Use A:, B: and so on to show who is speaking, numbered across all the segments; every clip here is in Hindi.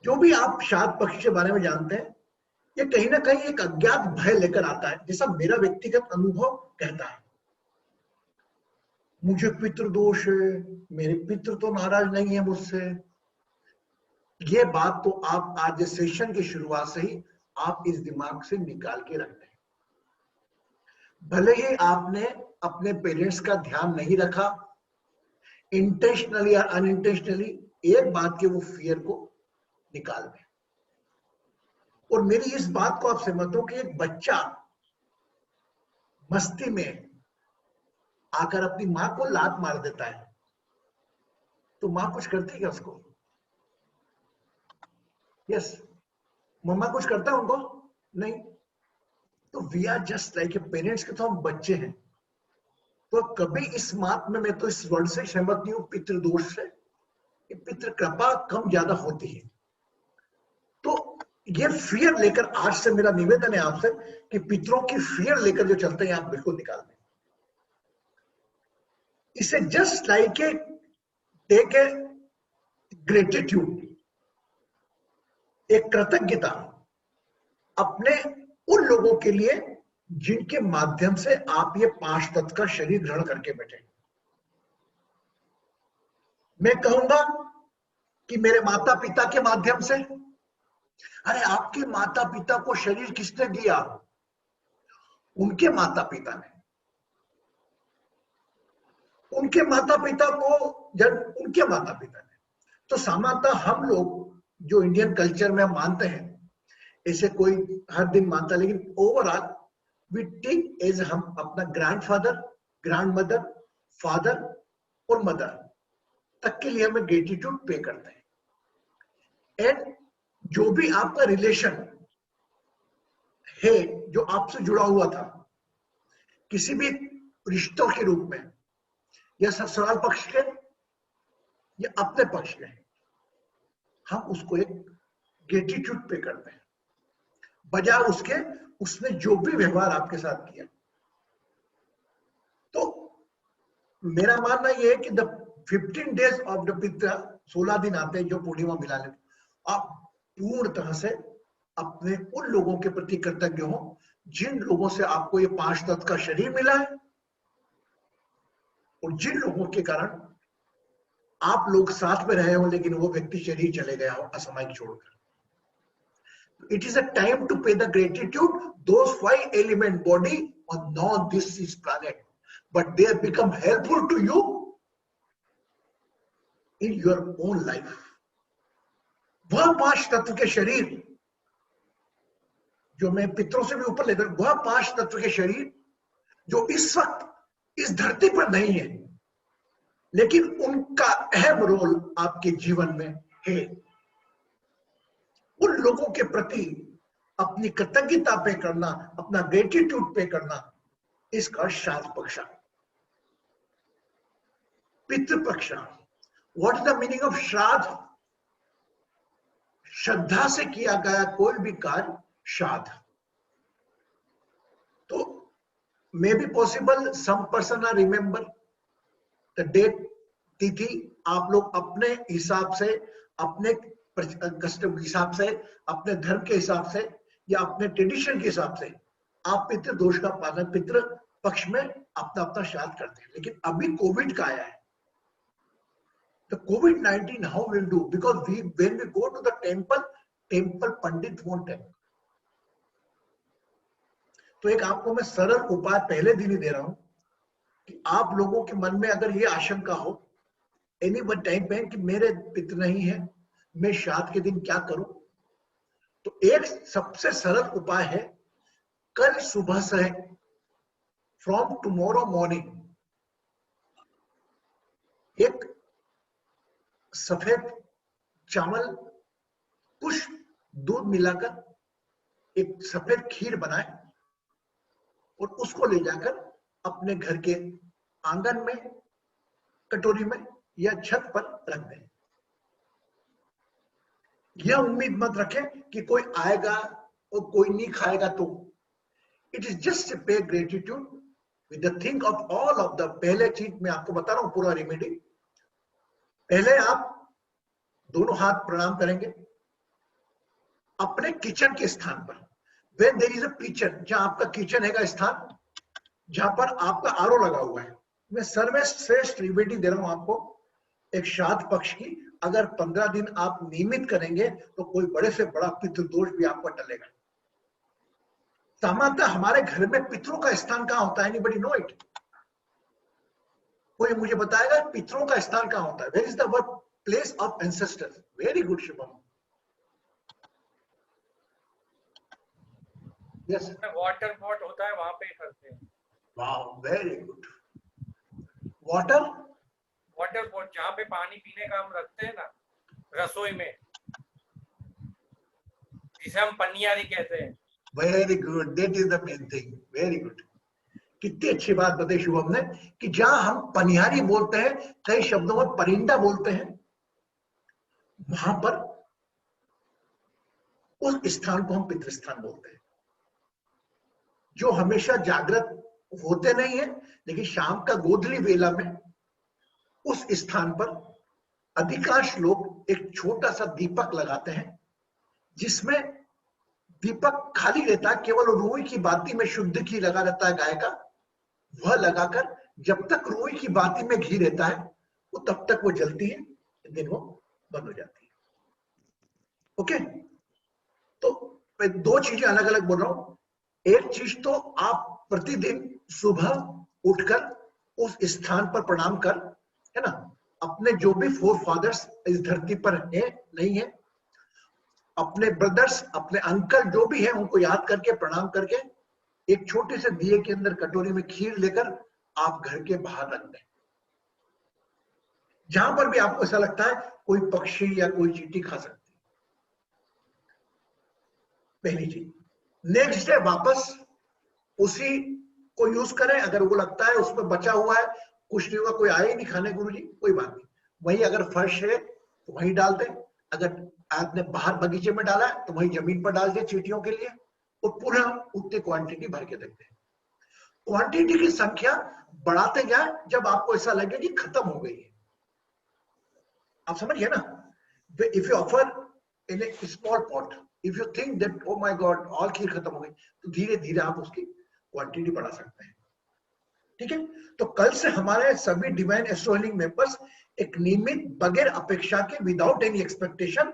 A: जो भी आप श्राद्ध पक्ष के बारे में जानते हैं, ये कहीं ना कहीं एक अज्ञात भय लेकर आता है, जैसा मेरा व्यक्तिगत अनुभव कहता है। मुझे पितृदोष है, मेरे पितृ तो नाराज नहीं है मुझसे। ये बात तो आप आज सेशन की शुरुआत से ही आप इस दिमाग से निकाल के रख दें। भले ही आपने अपने पेरेंट्स का ध्यान नहीं रखा, इंटेंशनली या अनइंटेंशनली, एक बात के वो फियर को निकाल दें। और मेरी इस बात को आप सहमत हो कि एक बच्चा मस्ती में आकर अपनी मां को लात मार देता है, तो मां कुछ करती है क्या उसको? यस, मम्मा कुछ करता है उनको? नहीं। तो we are just like a parents के, तो हम बच्चे हैं। तो कभी इस बात में मैं तो इस वर्ड से सहमत नहीं हूं, पितृदोष से। पितृ कृपा कम ज्यादा होती है। तो ये फियर लेकर आज से मेरा निवेदन है आपसे कि पितरों की फियर लेकर जो चलते हैं आप बिल्कुल निकाल दें। इसे just like a take a gratitude, एक कृतज्ञता अपने उन लोगों के लिए जिनके माध्यम से आप ये 5 तत्व का शरीर ग्रहण करके बैठे। मैं कहूंगा कि मेरे माता पिता के माध्यम से। अरे आपके माता पिता को शरीर किसने दिया? उनके माता पिता ने। उनके माता पिता को जब उनके माता पिता ने। तो सामान्यतः हम लोग जो इंडियन कल्चर में हम मानते हैं, ऐसे कोई हर दिन मानता, लेकिन ओवरऑल वी टेक एज हम अपना ग्रैंडफादर, ग्रैंड मदर, फादर और मदर तक के लिए हमें ग्रेटिट्यूड पे करते हैं। एंड जो भी आपका रिलेशन है जो आपसे जुड़ा हुआ था किसी भी रिश्तों के रूप में, या ससुराल पक्ष के या अपने पक्ष के, हम उसको एक ग्रेटिट्यूड पे करते हैं बजाय उसके उसने जो भी व्यवहार आपके साथ किया। तो मेरा मानना यह है कि द 15 डेज ऑफ द पितृ, 16 दिन आते हैं जो पूर्णिमा मिला लेते, आप पूर्ण तरह से अपने उन लोगों के प्रति कृतज्ञ हो जिन लोगों से आपको ये 5 तत्व का शरीर मिला है, और जिन लोगों के कारण आप लोग साथ में रहे हो लेकिन वो व्यक्ति शरीर चले गया हो असामयिक छोड़कर। It is a time to pay the gratitude. Those 5 element body are not this is planet, but they have become helpful to you in your own life. वह 5 तत्व के शरीर जो मैं पितरों से भी ऊपर लेकर, वह 5 तत्व के शरीर जो इस वक्त इस धरती पर नहीं है, लेकिन उनका अहम रोल आपके जीवन में है। उन लोगों के प्रति अपनी कृतज्ञता पे करना, अपना ग्रेटिट्यूड पे करना, इसका श्राद्ध पक्ष। पितृपक्ष, what is the meaning of Shraddh? श्रद्धा से किया गया कोई भी कार्य श्राद्ध। तो may be possible some person are remember the date, तिथि, आप लोग अपने हिसाब से, अपने कस्टम के हिसाब से, अपने धर्म के हिसाब से या अपने ट्रेडिशन के हिसाब से आप पितृ दोष का पालन, पितृ पक्ष में अपना अपना श्राद्ध करते हैं। लेकिन अभी कोविड का आया है, the COVID-19 how we'll do, because when we go to the temple Pandit won't help. तो एक आपको मैं सरल उपाय पहले दिन ही दे रहा हूं कि आप लोगों के मन में अगर ये आशंका हो एनी वन टाइम पे कि मेरे पितृ नहीं है, मैं श्राद्ध के दिन क्या करूं, तो एक सबसे सरल उपाय है, कल सुबह से फ्रॉम टुमारो मॉर्निंग एक सफेद चावल कुछ दूध मिलाकर एक सफेद खीर बनाए और उसको ले जाकर अपने घर के आंगन में, कटोरी में या छत पर रख दें। यह उम्मीद मत रखें कि कोई आएगा और कोई नहीं खाएगा। तो इट इज जस्ट पे gratitude with the think of all of the, पहले चीज मैं आपको बता रहा हूं पूरा रेमेडी। पहले आप दोनों हाथ प्रणाम करेंगे, अपने किचन के स्थान पर, when there is a kitchen, जहां आपका किचन है का स्थान, जहां पर आपका आरओ लगा हुआ है। मैं सर्वश्रेष्ठ रिमेडी दे रहा हूं आपको एक श्राद्ध पक्ष की। अगर 15 दिन आप नियमित करेंगे तो कोई बड़े से बड़ा पितृदोष भी आपको टलेगा। सामान्यतः हमारे घर में पितरों का स्थान कहां होता है? Anybody know it? कोई मुझे बताएगा पितरों का स्थान कहां होता है? Where is the work place of ancestors? Very good Shubham. Yes,
B: water pot होता है वहां पे करते हैं।
A: Wow, very good. Water
B: pot जहाँ पे पानी पीने का हम रखते हैं ना रसोई में, जिसे हम पनियारी कहते हैं।
A: Very good, that is the main thing. Very good, कितनी अच्छी बात बताई शुभम ने कि जहां हम पनिहारी बोलते हैं, कई शब्दों में परिंदा बोलते हैं, वहां पर उस स्थान को हम पितृस्थान बोलते हैं, जो हमेशा जागृत होते नहीं है, लेकिन शाम का गोधली वेला में उस स्थान पर अधिकांश लोग एक छोटा सा दीपक लगाते हैं, जिसमें दीपक खाली रहता है, केवल रूई की बाती में शुद्ध घी लगा रहता है गाय का। वह लगाकर जब तक रूई की बाती में घी रहता है वो तब तक वो जलती है, दिन वो बंद हो जाती है। ओके, तो मैं दो चीजें अलग अलग बोल रहा हूं। एक चीज तो आप प्रतिदिन सुबह उठकर उस स्थान पर प्रणाम कर, है ना, अपने जो भी फोर फादर्स इस धरती पर है नहीं है, अपने ब्रदर्स, अपने अंकल जो भी हैं, उनको याद करके प्रणाम करके एक छोटे से दिए के अंदर कटोरी में खीर लेकर आप घर के बाहर रख दें। जहां पर भी आपको ऐसा लगता है कोई पक्षी या कोई चींटी खा सकती है, पहली चीज। नेक्स्ट डे वापस उसी को यूज करें। अगर वो लगता है उसमें बचा हुआ है, कुछ नहीं होगा, कोई आए ही नहीं खाने, गुरु जी कोई बात नहीं, वही अगर फर्श है तो वहीं डाल दें। अगर आपने बाहर बगीचे में डाला है तो वहीं जमीन पर डाल दे चींटियों के लिए, और पुनः उतनी क्वांटिटी भर के देखते हैं। क्वांटिटी की संख्या बढ़ाते जाए जब आपको ऐसा लगे कि खत्म हो गई है। आप समझ गए ना? If you offer in a small pot, if you think that oh my God all खीर खत्म हो गई, तो धीरे धीरे आप उसकी क्वांटिटी बढ़ा सकते हैं। ठीक है, तो कल से हमारे सभी डिवाइन एस्ट्रो हीलिंग मेंबर्स एक नियमित, बगैर अपेक्षा के, without any expectation,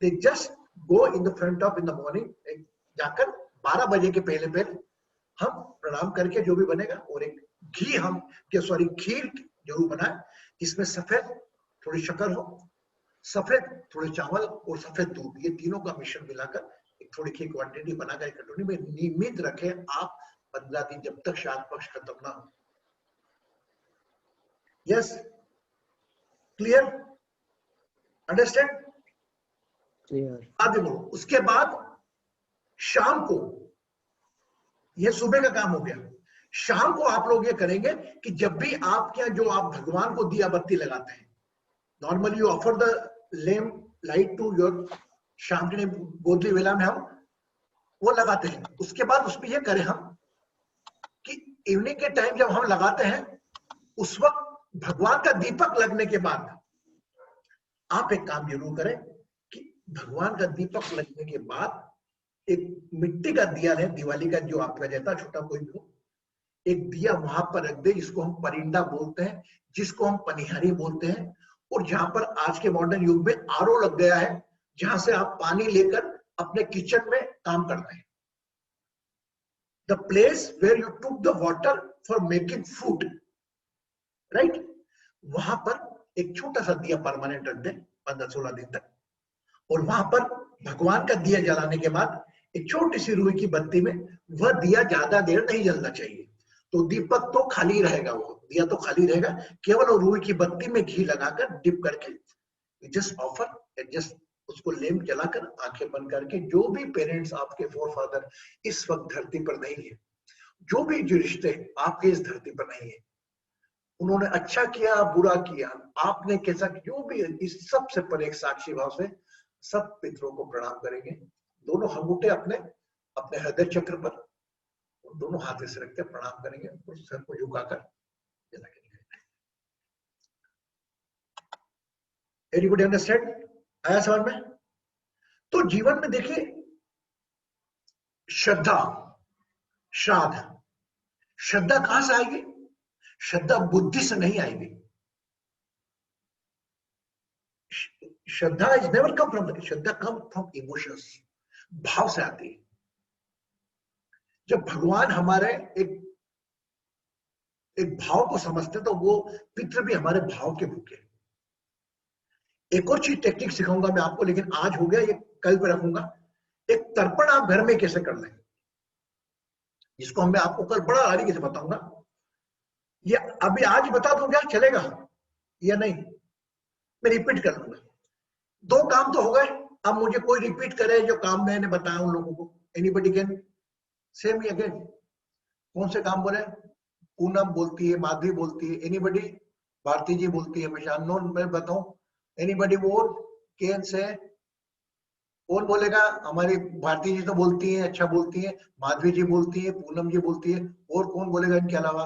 A: they just go in the front of in the morning, जाकर 12 बजे के पहले पहले हम प्रणाम करके जो भी बनेगा, और एक घी हम खीर जरूर बनाए, जिसमें सफेद थोड़ी शक्कर हो, सफेद थोड़े चावल और सफेद दूध, ये तीनों का मिश्रण मिलाकर एक थोड़ी की क्वांटिटी बनाकर कटोरी में नियमित रखें आप 15 दिन, जब तक श्राद्ध पक्ष खत्म ना हो। Yes, clear, understand?
C: क्लियर।
A: आगे बोलो। उसके बाद शाम को, यह सुबह का काम हो गया, शाम को आप लोग ये करेंगे कि जब भी आपके यहाँ जो आप भगवान को दिया बत्ती लगाते हैं, normally you offer the lamp light to your, शाम के गोधली वेला में हम वो लगाते हैं। उसके बाद उसमें ये करें हम कि इवनिंग के टाइम जब हम लगाते हैं, उस वक्त भगवान का दीपक लगने के बाद आप एक काम जरूर करें कि भगवान का दीपक लगने के बाद एक मिट्टी का दिया है, दिवाली का जो आपका रहता छोटा कोई भी हो, एक दिया वहां पर रख दे, जिसको हम परिंदा बोलते हैं, जिसको हम पनिहारी बोलते हैं। और जहां पर आज के मॉडर्न युग में आरओ लग गया है, जहां से आप पानी लेकर अपने किचन में काम करते हैं, the place where you took the water for making food, right, वहां पर एक छोटा सा दिया परमानेंट रख दें 15-16 दिन तक। और वहां पर भगवान का दिया जलाने के बाद एक छोटी सी रुई की बत्ती में, वह दिया ज्यादा देर नहीं जलना चाहिए, तो दीपक तो खाली रहेगा, वो दिया तो खाली रहेगा, केवल वो रुई की बत्ती में घी लगाकर डिप करके जस्ट ऑफर, जस्ट उसको लैंप जलाकर आंखें बंद करके, जो भी पेरेंट्स आपके फोर फादर इस वक्त धरती पर नहीं है, जो भी जो रिश्ते आपके इस धरती पर नहीं है, उन्होंने अच्छा किया बुरा किया, आपने कैसा, जो भी, इस सब से पर एक साक्षी भाव से सब पितरों को प्रणाम करेंगे। दोनों अंगूठे अपने अपने हृदय चक्र पर, दोनों हाथ से रखकर प्रणाम करेंगे और सर को झुकाकर जला के दिखाएंगे। Everybody understand? आया समझ में? तो जीवन में देखिए, श्रद्धा, श्राद्ध। श्रद्धा कहां से आएगी? श्रद्धा बुद्धि से नहीं आएगी। Shraddha is never come from, shraddha come from emotions, भाव से आती है। जब भगवान हमारे एक भाव को समझते तो वो पितृ भी हमारे भाव के भूखे। एक और चीज टेक्निक सिखाऊंगा मैं आपको, लेकिन आज हो गया, ये कल पे रखूंगा। एक तर्पण आप घर में कैसे कर लें, जिसको मैं आपको कल बड़ा बारीकी से बताऊंगा। ये अभी आज बता दूं क्या, चलेगा या नहीं? मैं रिपीट कर लूंगा। 2 काम तो हो गए, अब मुझे कोई रिपीट करे जो काम मैंने बताया उन लोगों को। Anybody can say me again? कौन से काम बोले? पूनम बोलती है, माधवी बोलती है, एनीबडी? भारती जी बोलती है हमेशा। अननोन मैं बताऊं? Anybody vote can say? कौन बोलेगा? हमारी भारती जी तो बोलती है, अच्छा बोलती है, माधवी जी बोलती है, पूनम जी बोलती है, और कौन बोलेगा इनके अलावा?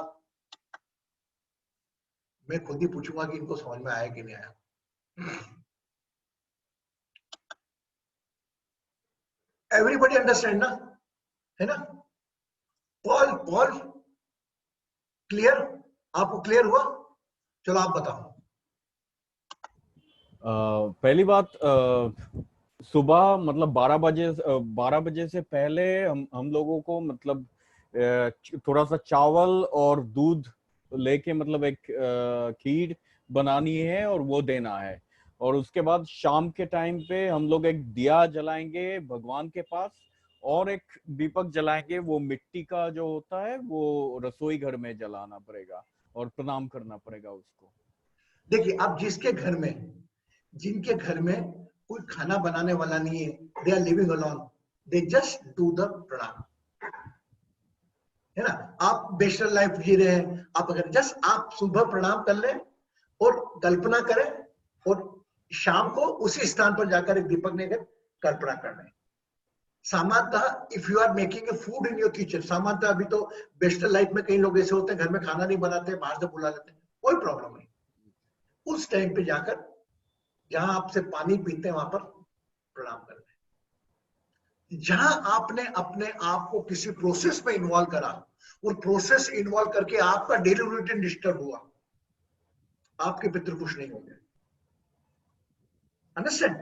A: मैं खुद ही पूछूंगा कि इनको समझ में आया कि नहीं आया। एवरीबडी अंडरस्टैंड ना, है ना? Paul, Paul clear? आपको क्लियर हुआ? चलो आप बताओ।
D: पहली बात, सुबह मतलब 12 बजे से पहले हम लोगों को मतलब थोड़ा सा चावल और दूध लेके मतलब एक खीर बनानी है और वो देना है। और उसके बाद शाम के टाइम पे हम लोग एक दिया जलाएंगे भगवान के पास, और एक दीपक जलाएंगे, वो मिट्टी का जो होता है वो रसोई घर में जलाना पड़ेगा और प्रणाम करना पड़ेगा उसको।
A: देखिए, अब जिनके घर में कोई खाना बनाने वाला नहीं है, they are living alone, they just do the pranam, है ना? आप बैचलर लाइफ जी रहे हैं, आप अगर जस्ट आप सुबह प्रणाम कर लें और कल्पना करें, और शाम को उसी स्थान पर जाकर एक दीपक लेकर कल्पना कर लें। सामान्यतः if you are making a food in your kitchen, सामान्यतः अभी तो बैचलर लाइफ में कई लोग ऐसे होते हैं घर में खाना नहीं बनाते, बाहर से बुला लेते हैं, कोई प्रॉब्लम नहीं। उस टाइम पे जाकर जहां आपसे पानी पीते हैं वहां पर प्रणाम कर लें। जहां आपने अपने आप को किसी प्रोसेस में इन्वॉल्व करा और प्रोसेस इन्वॉल्व करके आपका डेली रूटीन डिस्टर्ब हुआ, आपके पितृ खुश नहीं होंगे। Understand?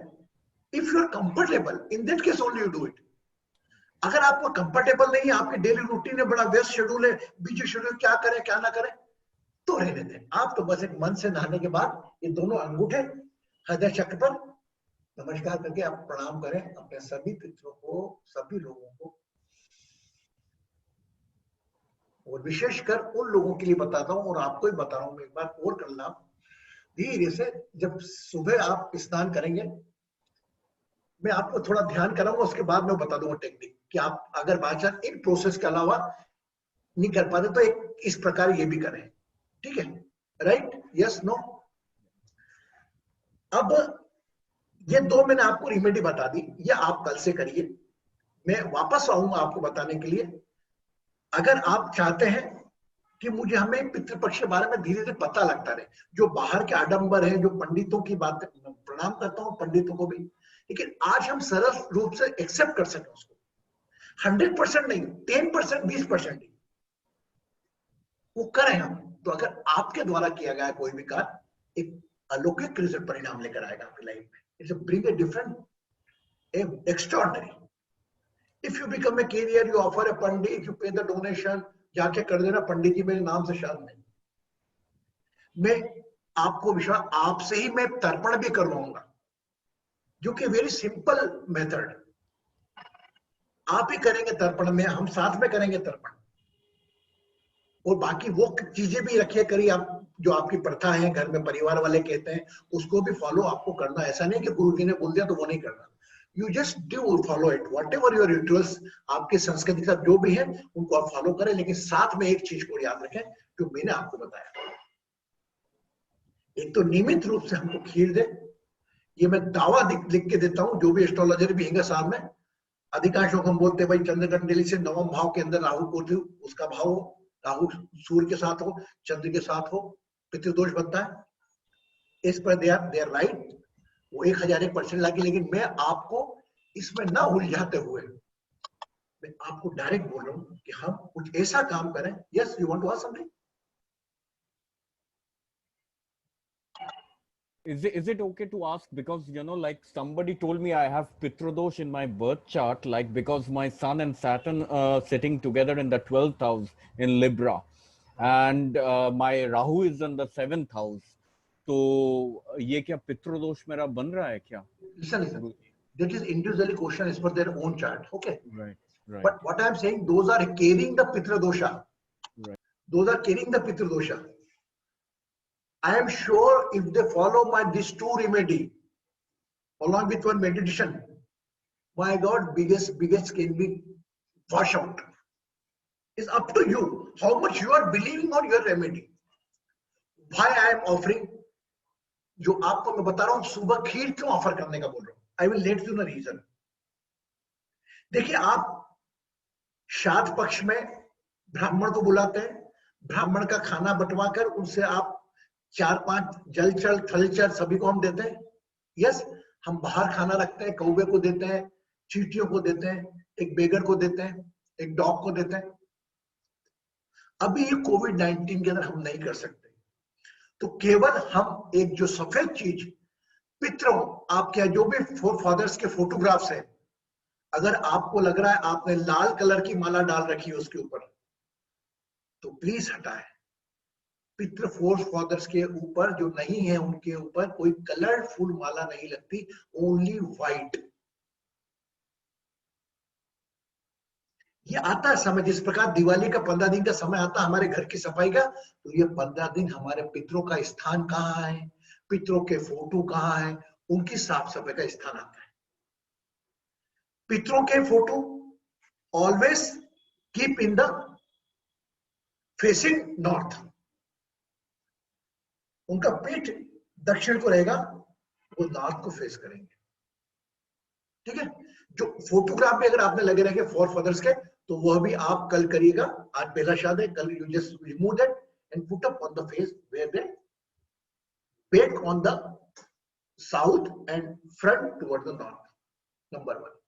A: If you are comfortable in that case only you do it. अगर आपको कंफर्टेबल नहीं है, आपके डेली रूटीन में बड़ा व्यस्त शेड्यूल है, बिजी शेड्यूल, क्या करें क्या ना करें, तो रहने दें। आप तो बस एक मन से नहाने के बाद ये दोनों अंगूठे हृदय चक्र पर नमस्कार करके आप प्रणाम करें अपने सभी पितरों को, सभी लोगों को। और विशेषकर उन लोगों के लिए बताता हूं, और आपको ही बता रहा हूं, मैं एक बार और करना धीरे से। जब सुबह आप स्नान करेंगे, मैं आपको थोड़ा ध्यान कराऊंगा, उसके बाद मैं बता दूंगा टेक्निक कि आप अगर बाय चांस इन प्रोसेस के अलावा नहीं कर पाते तो एक इस प्रकार ये भी करें, ठीक है? राइट? Yes, no? अब ये 2 मैंने आपको रेमेडी बता दी, ये आप कल से करिए। मैं वापस आऊंगा आपको बताने के लिए। अगर आप चाहते हैं कि मुझे हमें पितृपक्ष के बारे में धीरे धीरे पता लगता रहे, जो बाहर के आडंबर है, जो पंडितों की बात, प्रणाम करता हूं पंडितों को भी, लेकिन आज हम सरल रूप से एक्सेप्ट कर सकें उसको, 100% नहीं, 10%, 20% ही वो करें हम, तो अगर आपके द्वारा किया गया कोई भी कार्य एक अलौकिक रिजल्ट परिणाम लेकर आएगा आपकी लाइफ में। It's bring a different, extraordinary. If you become a carrier, you offer a pandit, you pay the donation, जाके कर देना पंडित जी मेरे नाम से शादी नहीं। मैं आपको विश्वास, आपसे ही मैं तर्पण भी करवाऊंगा, जो कि वेरी सिंपल मेथड। आप ही करेंगे तर्पण में, हम साथ में करेंगे तर्पण, और बाकी वो चीजें भी रखिए करिए आप, जो आपकी प्रथा है घर में परिवार वाले कहते हैं उसको भी फॉलो आपको करना। ऐसा नहीं कि गुरुजी ने बोल दिया तो वो नहीं करना। You just do follow it, what ever your rituals, आपकी संस्कृति का जो भी है उनको आप फॉलो करें, लेकिन साथ में एक चीज को याद रखें जो मैंने आपको बताया। एक तो नियमित रूप से हमको खीर दे, ये मैं दावा लिख के देता हूं, जो भी एस्ट्रोलॉजर भी है सामने। अधिकांश लोग हम बोलते हैं भाई चंद्रकंडली से 9वें भाव के अंदर राहु को, उसका भाव हो, राहु सूर्य के साथ हो, चंद्र के साथ हो, पितृदोष बनता है। इस पर दे आर राइट, वो 1001% लाके, लेकिन मैं आपको इसमें ना उलझाते हुए मैं आपको डायरेक्ट बोल रहा हूं कि हम कुछ ऐसा काम करें. Yes, you want to ask something?
D: Is it okay to ask, because like somebody told me I have Pitradosh in my birth chart, like because my Sun and Saturn sitting together in the 12th house in Libra, and my Rahu is in the 7th house. तो ये क्या पितृदोष मेरा बन रहा है क्या?
A: Listen. That is individually question as per their own chart. Okay.
D: Right.
A: But what I am saying, those are carrying the Pitra dosha.
D: Right.
A: Those are carrying the Pitra dosha. I am sure if they follow these two remedy along with one meditation, my God, biggest can be wash out. It's up to you how much you are believing on your remedy. Why I am offering, जो आपको मैं बता रहा हूँ सुबह खीर क्यों ऑफर करने का बोल रहा हूँ. I will let you know reason. देखिए, आप श्राद्ध पक्ष में ब्राह्मण को बुलाते हैं, ब्राह्मण का खाना बंटवाकर उनसे आप 4-5 जलचर थलचर सभी को हम देते हैं. यस, हम बाहर खाना रखते हैं, कौवे को देते हैं, चींटियों को देते हैं, एक बेगर को देते हैं, एक डॉग को देते हैं. अभी ये कोविड-19 के अंदर हम नहीं कर सकते, तो केवल हम एक जो सफेद चीज पितरों, आपके जो भी फादर्स के फोटोग्राफ्स हैं, अगर आपको लग रहा है आपने लाल कलर की माला डाल रखी है उसके ऊपर, तो प्लीज हटाएं. पितृ फादर्स के ऊपर जो नहीं है, उनके ऊपर कोई कलरफुल माला नहीं लगती, ओनली व्हाइट. ये आता है समय, जिस प्रकार दिवाली का 15 दिन का समय आता है हमारे घर की सफाई का, तो ये 15 दिन हमारे पितरों का स्थान कहाँ है, पितरों के फोटो कहाँ है, उनकी साफ सफाई का स्थान आता है. पितरों के photo always keep in the facing north. उनका पीठ दक्षिण को रहेगा, वो नॉर्थ को फेस करेंगे. ठीक है. जो फोटोग्राफ में अगर आपने लगे रहेंगे फॉर फादर्स के, तो वह भी आप कल करिएगा. आज पहला शाद है, कल you just remove that and put up on the face where they back on the south and front toward the north. Number 1.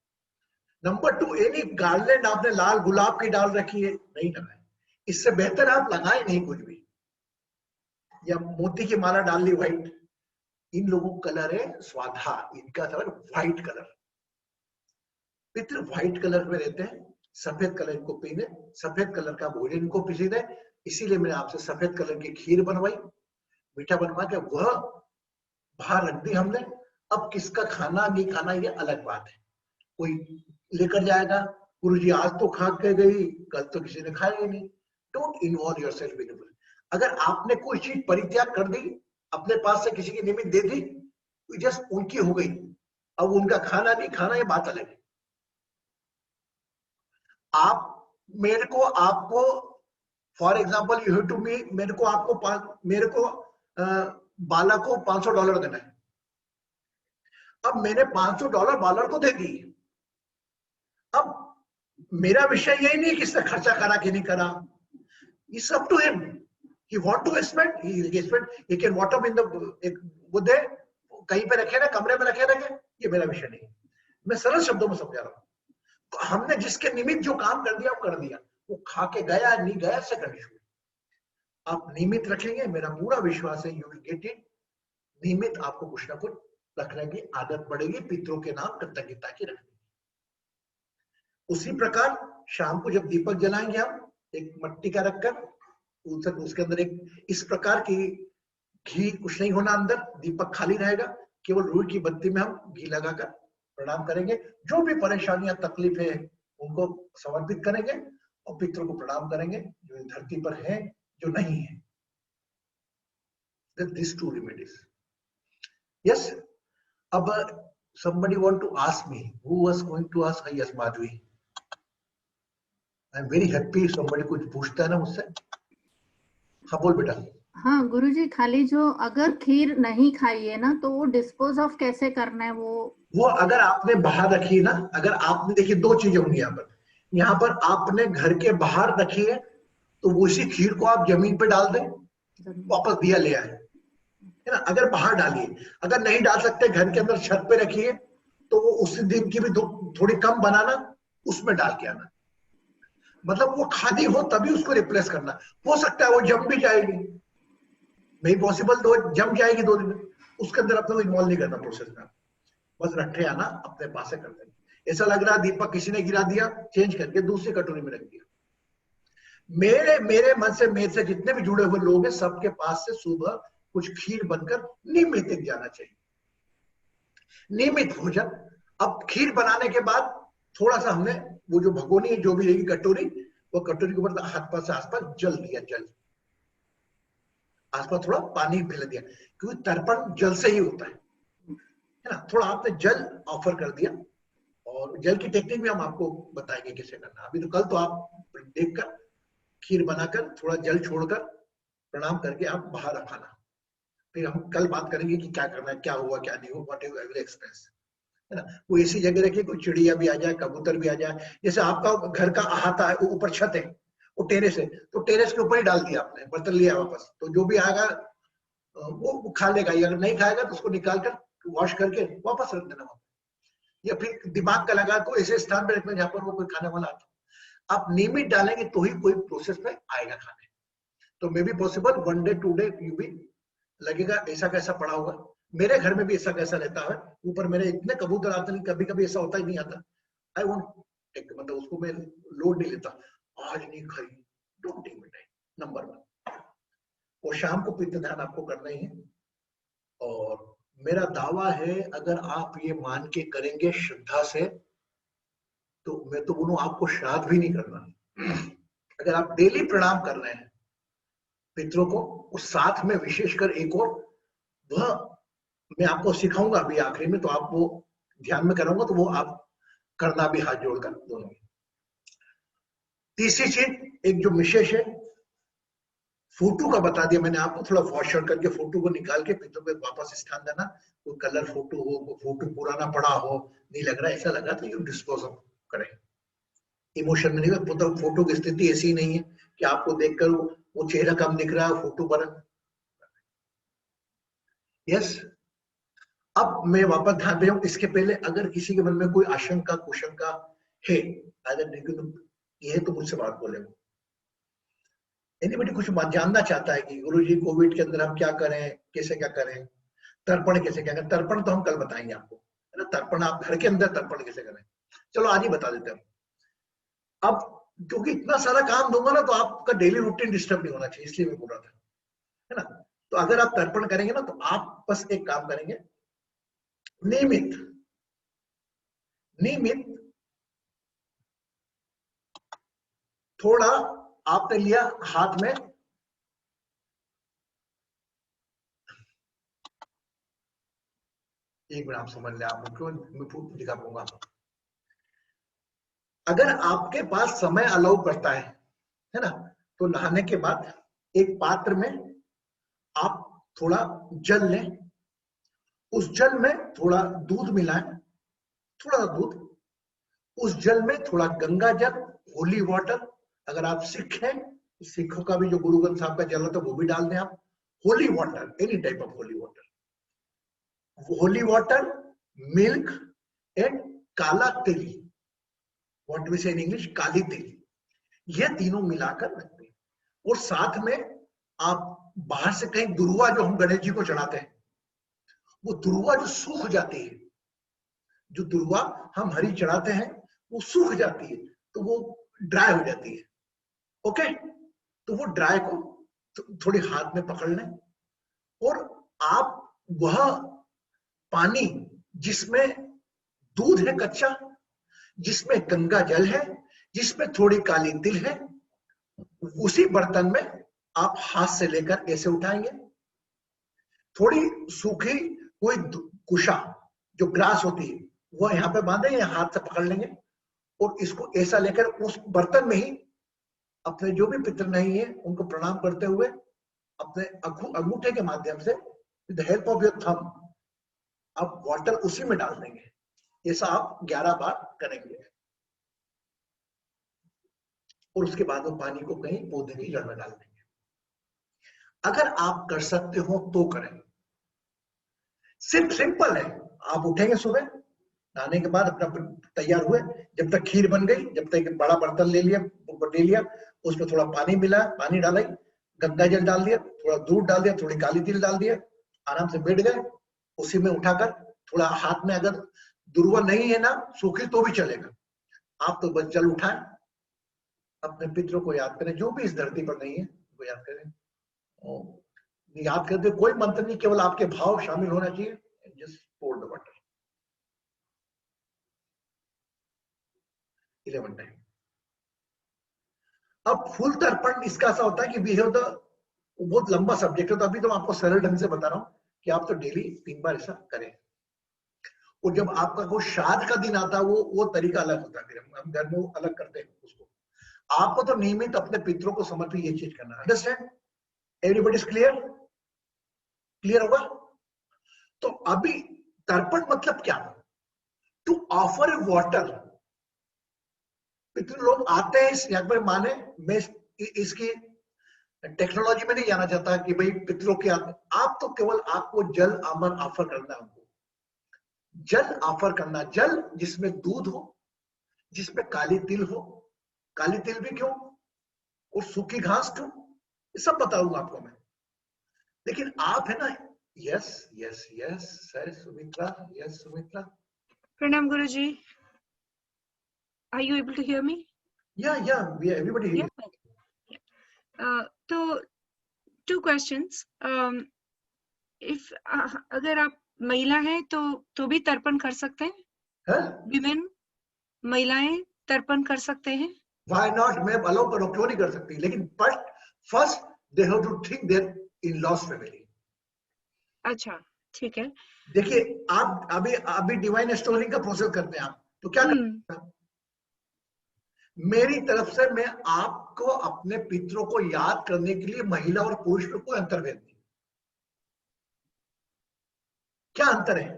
A: Number 2, any garland आपने लाल गुलाब की डाल रखी है, नहीं लगाए. इससे बेहतर आप लगाए नहीं कुछ भी, या मोती की माला डाल ली व्हाइट. इन लोगों का कलर है स्वाधा, इनका कलर व्हाइट कलर. पितृ व्हाइट कलर में रहते हैं, सफेद कलर इनको पीने, सफेद कलर का भोजन इनको पीने है. इसीलिए मैंने आपसे सफेद कलर की खीर बनवाई, मीठा बनवा के वह बाहर रख दी हमने. अब किसका खाना नहीं खाना ये अलग बात है. कोई लेकर जाएगा, गुरुजी आज तो खा के गई, कल तो किसी ने खाया नहीं. Don't involve yourself in it. अगर आपने कोई चीज परित्याग कर दी, अपने पास से किसी की निमित्त दे दी, तो जस्ट उनकी हो गई. अब उनका खाना नहीं खाना ये बात अलग है. आप मेरे को आपको for example you have to me, मेरे को बाला को $500 देना है. अब मैंने $500 बालर को दे दी. अब मेरा विषय यही नहीं कि इसने खर्चा करा कि नहीं करा. It's up to him. He want to spend, he can what up in the वो दे, कहीं पे रखे ना, कमरे में रखे, ये मेरा विषय नहीं. मैं सरल शब्दों में समझा रहा हूँ. तो हमने जिसके निमित्त जो काम कर दिया वो कर दिया. वो खा के गया नहीं गया से करनी शुरू. आप निमित्त रखेंगे, मेरा पूरा विश्वास है यू विल गेट इट. निमित्त आपको कुछ ना कुछ रखने की आदत पड़ेगी, पितरों के नाम कृतज्ञता की रखने. उसी प्रकार शाम को जब दीपक जलाएंगे हम, एक मट्टी का रखकर उसके अंदर एक इस प्रकार की घी, कुछ नहीं होना अंदर, दीपक खाली रहेगा, केवल रुई की बत्ती में हम घी लगाकर प्रणाम करेंगे. जो भी परेशानियां तकलीफ है उनको समर्पित करेंगे और पितरों को प्रणाम करेंगे जो धरती पर है, जो नहीं है. These two remedies. Yes. अब somebody want to ask me, who was going to ask? Yes, Madhvi. I am very happy somebody कुछ पूछता है ना मुझसे. हाँ बोल बेटा.
E: हाँ गुरुजी, खाली जो अगर खीर नहीं खाई है ना, तो वो डिस्पोज ऑफ कैसे करना है? वो
A: अगर आपने बाहर रखी है ना, अगर आपने देखिए 2 चीजें होंगी यहाँ पर आपने घर के बाहर रखी है, तो उसी खीर को आप जमीन पे डाल दें, वापस दिया ले आए, है ना. अगर बाहर डालिए, अगर नहीं डाल सकते घर के अंदर छत पे रखिए, तो वो उसी दिन की भी थोड़ी कम बनाना, उसमें डाल के आना. मतलब वो खादी हो तभी उसको रिप्लेस करना। हो सकता है वो जम भी जाएगी, नहीं पॉसिबल तो जम जाएगी 2 दिन में, उसके अंदर अपने को इन्वॉल्व नहीं करना प्रोसेस में, बस रखे आना अपने पास से कर देंगे। ऐसा लग रहा दीपक किसी ने गिरा दिया, चेंज करके दूसरी कटोरी में रख दिया। मेरे मन से, मेरे से जितने भी जुड़े हुए लोग हैं, सबके पास से सुबह कुछ खीर बनकर नियमित जाना चाहिए, नियमित भोजन। अब खीर बनाने के बाद थोड़ा सा हमने वो जो भगोनी है, जो भी रहेगी कटोरी, वो कटोरी के ऊपर हाथ पास से आसपास जल दिया, जल आसपास थोड़ा पानी फैला दिया, क्योंकि तर्पण जल से ही होता है ना। थोड़ा आपने जल ऑफर कर दिया, और जल की टेक्निक भी हम आपको बताएंगे कैसे करना। अभी तो कल तो आप देखकर खीर बनाकर थोड़ा जल छोड़कर प्रणाम करके आप बाहर रखाना, फिर हम कल बात करेंगे कि क्या करना है, क्या हुआ क्या नहीं हुआ, व्हाट यू विल एक्सप्रेस, है ना। वो ऐसी जगह रखिए कोई चिड़िया भी आ जाए, कबूतर भी आ जाए। जैसे आपका घर का अहाता है, ऊपर छत है, वो टेरेस है, तो टेरेस के ऊपर ही डाल दिया आपने, बर्तन लिया वापस, तो जो भी आएगा वो खा लेगा, अगर नहीं खाएगा तो उसको निकाल कर वॉश करके वापस रख देना, या फिर दिमाग का लगा को ऐसे स्थान पे रखना जहां पर वो कोई खाने वाला आता। आप नियमित डालेंगे तो ही कोई प्रोसेस में आएगा खाने। तो may be possible 1 day 2 day you भी लगेगा ऐसा कैसा पड़ा होगा। मेरे घर में भी ऐसा कैसा रहता है, ऊपर मेरे इतने कबूतर आते नहीं, कभी कभी ऐसा होता ही नहीं आता। आई वोंट टेक, मतलब उसको मैं लोड नहीं लेता, आज नहीं खाई, don't take me time, number 1। और शाम को पित्त ध्यान आपको करना ही है। और मेरा दावा है, अगर आप ये मान के करेंगे श्रद्धा से, तो मैं तो बोलूं आपको श्राद्ध भी नहीं करना। अगर आप डेली प्रणाम कर रहे हैं पितरों को, उस साथ में विशेषकर एक और, वह मैं आपको सिखाऊंगा अभी आखिरी में, तो आप वो ध्यान में कराऊंगा, तो वो आप करना भी हाथ जोड़कर दोनों। तीसरी चीज, एक जो विशेष है, फोटो का बता दिया मैंने आपको, थोड़ा वॉश आउट करके फोटो को निकाल के पितरों पे वापस स्थान देना। कोई कलर फोटो हो, कोई फोटो पुराना पड़ा हो, नहीं लग रहा, ऐसा लगा तो यू डिस्पोज ऑफ करें। इमोशन में नहीं, फोटो की स्थिति ऐसी नहीं है कि आपको देखकर वो चेहरा कम दिख रहा है, फोटो पर। यस, अब मैं वापस ध्यान दे रहा हूं। इसके पहले अगर किसी के मन में कोई आशंका कुशंका है, ये तो मुझसे बात बोले। एनीबडी कुछ जानना चाहता है कि गुरुजी कोविड के अंदर हम क्या करें, कैसे क्या करें, तर्पण कैसे क्या करें? तर्पण तो हम कल बताएंगे आपको, है ना। तर्पण आप घर के अंदर तर्पण कैसे करें, चलो आज ही बता देते हैं। अब क्योंकि इतना सारा काम दूंगा ना, तो आपका डेली रूटीन डिस्टर्ब नहीं होना चाहिए, इसलिए मैं बोल रहा था, है ना। तो अगर आप तर्पण करेंगे ना, तो आप बस एक काम करेंगे, नियमित नियमित थोड़ा आपने लिया हाथ में, एक मिनट आप समझ लें, आप क्यों मैं दिखा पाऊंगा। अगर आपके पास समय अलाउ करता है ना, तो नहाने के बाद एक पात्र में आप थोड़ा जल लें, उस जल में थोड़ा दूध मिलाएं, थोड़ा दूध, उस जल में थोड़ा गंगा जल, होली वाटर। अगर आप सिख हैं, सिखों का भी जो गुरु ग्रंथ साहब का जल होता है वो भी डाल दें आप। Holy water, any type of holy water, holy water, milk and काला तिल, व्हाट वी से इन इंग्लिश, काली तिल, ये तीनों मिलाकर रखते हैं। और साथ में आप बाहर से कहीं दुर्वा, जो हम गणेश जी को चढ़ाते हैं, वो दुर्वा जो सूख जाती है, जो दुर्वा हम हरी चढ़ाते हैं वो सूख जाती है, तो वो ड्राई हो जाती है। ओके, तो वो ड्राई को थोड़ी हाथ में पकड़ लें, और आप वह पानी जिसमें दूध है कच्चा, जिसमें गंगा जल है, जिसमें थोड़ी काली तिल है, उसी बर्तन में आप हाथ से लेकर ऐसे उठाएंगे। थोड़ी सूखी कोई कुशा जो ग्रास होती है, वो यहाँ पे बांधेंगे, हाथ से पकड़ लेंगे, और इसको ऐसा लेकर उस बर्तन में ही अपने जो भी पितर नहीं है उनको प्रणाम करते हुए अपने अंगूठे के माध्यम से, with the help of your thumb, आप वाटर उसी में डाल देंगे। ऐसा आप 11 बार करेंगे, और उसके बाद वो पानी को कहीं पौधे की जड़ में डाल देंगे। अगर आप कर सकते हो तो करें, सिर्फ सिंपल है। आप उठेंगे सुबह, नहाने के बाद अपना तैयार हुए, जब तक खीर बन गई, जब तक बड़ा बर्तन ले लिया ऊपर ले लिया, उसमें थोड़ा पानी मिला, पानी डाला, गंगा जल डाल दिया, थोड़ा दूध डाल दिया, थोड़ी काली तिल डाल दिया, आराम से बैठ गए। उसी में उठाकर थोड़ा हाथ में, अगर दुर्वा नहीं है ना सूखी तो भी चलेगा, आप तो बस जल उठाएं, अपने पितरों को याद करें, जो भी इस धरती पर नहीं है वो याद करें। और याद करते कोई मंत्र नहीं, केवल आपके भाव शामिल होना चाहिए। Just pour the water 11 time. अब फूल तर्पण इसका ऐसा होता है कि वी हैव द, बहुत लंबा सब्जेक्ट है, तो अभी तो आपको सरल ढंग से बता रहा हूं कि आप तो डेली 3 बार ऐसा करें। और जब आपका कोई श्राद्ध का दिन आता है वो तरीका अलग होता है, हम घर में वो अलग करते हैं उसको। आपको तो नियमित अपने पितरों को समर्पित ये चीज करना। Understand? Everybody is clear? Clear होगा? तो अभी तर्पण मतलब क्या? To offer a water. पितृ लोग आते हैं इस यहाँ पर माने, मैं इसकी टेक्नोलॉजी में नहीं जाना चाहता कि भाई पितरों के आप तो केवल आपको जल अमर ऑफर करना है, हमको जल ऑफर करना, जल जिसमें दूध हो, जिसमें काली तिल हो, काली तिल भी क्यों और सूखी घास क्यों, ये सब बताऊंगा आपको मैं। लेकिन आप है ना, yes yes yes sir Sumitra, yes Sumitra.
F: Pranam Guruji. Are you able to hear me?
A: Yeah, we everybody here.
F: Yeah. So 2 questions. If अगर आप महिला हैं तो भी तर्पण कर सकते हैं?
A: हाँ?
F: Women, महिलाएं तर्पण कर सकते हैं?
A: Why not? मैं अलाउ करो, क्यों नहीं कर सकती, लेकिन but first they have to think their in-laws family.
F: अच्छा, ठीक है।
A: देखिए आप अभी डिवाइन स्टोरिंग का प्रोसेस करते हैं आप, तो क्या करते हैं? मेरी तरफ से मैं आपको अपने पितरों को याद करने के लिए महिला और पुरुष में कोई अंतर्भेद नहीं। क्या अंतर है?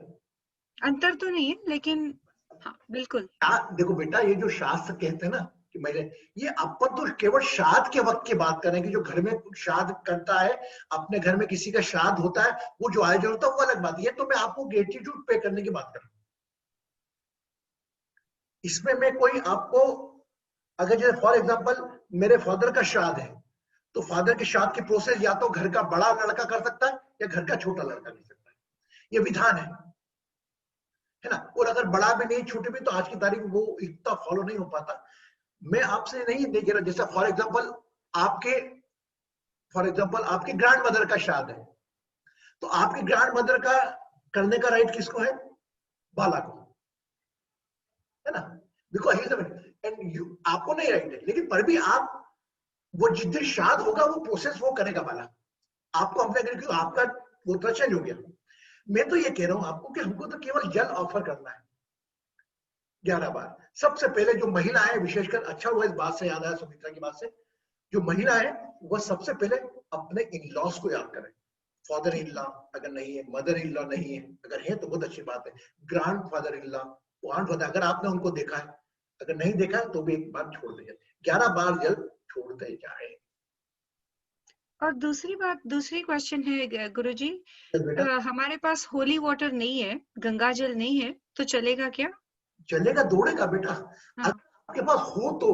F: अंतर तो नहीं है, लेकिन हाँ बिल्कुल।
A: देखो बेटा, ये जो शास्त्र कहते हैं ना कि मेरे, ये अपन तो केवल श्राद्ध के वक्त की बात करें कि जो घर में श्राद्ध करता है, अपने घर में किसी का श्राद्ध होता है, वो जो आयोजन होता है वो अलग बात है। तो मैं आपको ग्रेटिट्यूड पे करने की बात कर रहा हूं। इसमें मैं कोई आपको, अगर जैसे फॉर एग्जांपल मेरे फादर का श्राद्ध है, तो फादर के श्राद्ध की प्रोसेस या तो घर का बड़ा लड़का कर सकता है या घर का छोटा लड़का कर सकता है, ये विधान है ना। और अगर बड़ा भी नहीं छोटे भी, तो आज की तारीख में वो इतना फॉलो नहीं हो पाता। मैं आपसे नहीं देख रहा, जैसा फॉर एग्जांपल आपके ग्रैंड मदर का श्राद्ध है, तो आपकी ग्रैंड मदर का करने का राइट किसको है? बाला को, है ना, बिकॉज आपको नहीं राइट है, लेकिन पर भी आप वो जिस दिन श्राद्ध होगा वो प्रोसेस वो करेगा बाला, आपको हमने क्योंकि आपका वो तो चेंज हो गया। मैं तो ये कह रहा हूं आपको कि हमको तो केवल जल ऑफर करना है 11 बार। सबसे पहले जो महिला है, विशेषकर अच्छा हुआ इस बात से याद आया सुमित्रा की बात से, जो महिला है वह सबसे पहले अपने इन लॉस को याद करें। फादर इन लॉ अगर नहीं है, मदर इन लॉ नहीं है, अगर है तो बहुत अच्छी बात है, grand father in law, grand father अगर आपने उनको देखा है, अगर नहीं देखा है तो भी एक बार छोड़ दीजिए, 11 बार जल छोड़ते जाए।
F: और दूसरी क्वेश्चन है गुरुजी, हमारे पास होली वाटर नहीं है, गंगा जल नहीं है, तो चलेगा क्या?
A: चलेगा, दौड़ेगा बेटा।
F: हाँ।
A: अगर आपके पास हो तो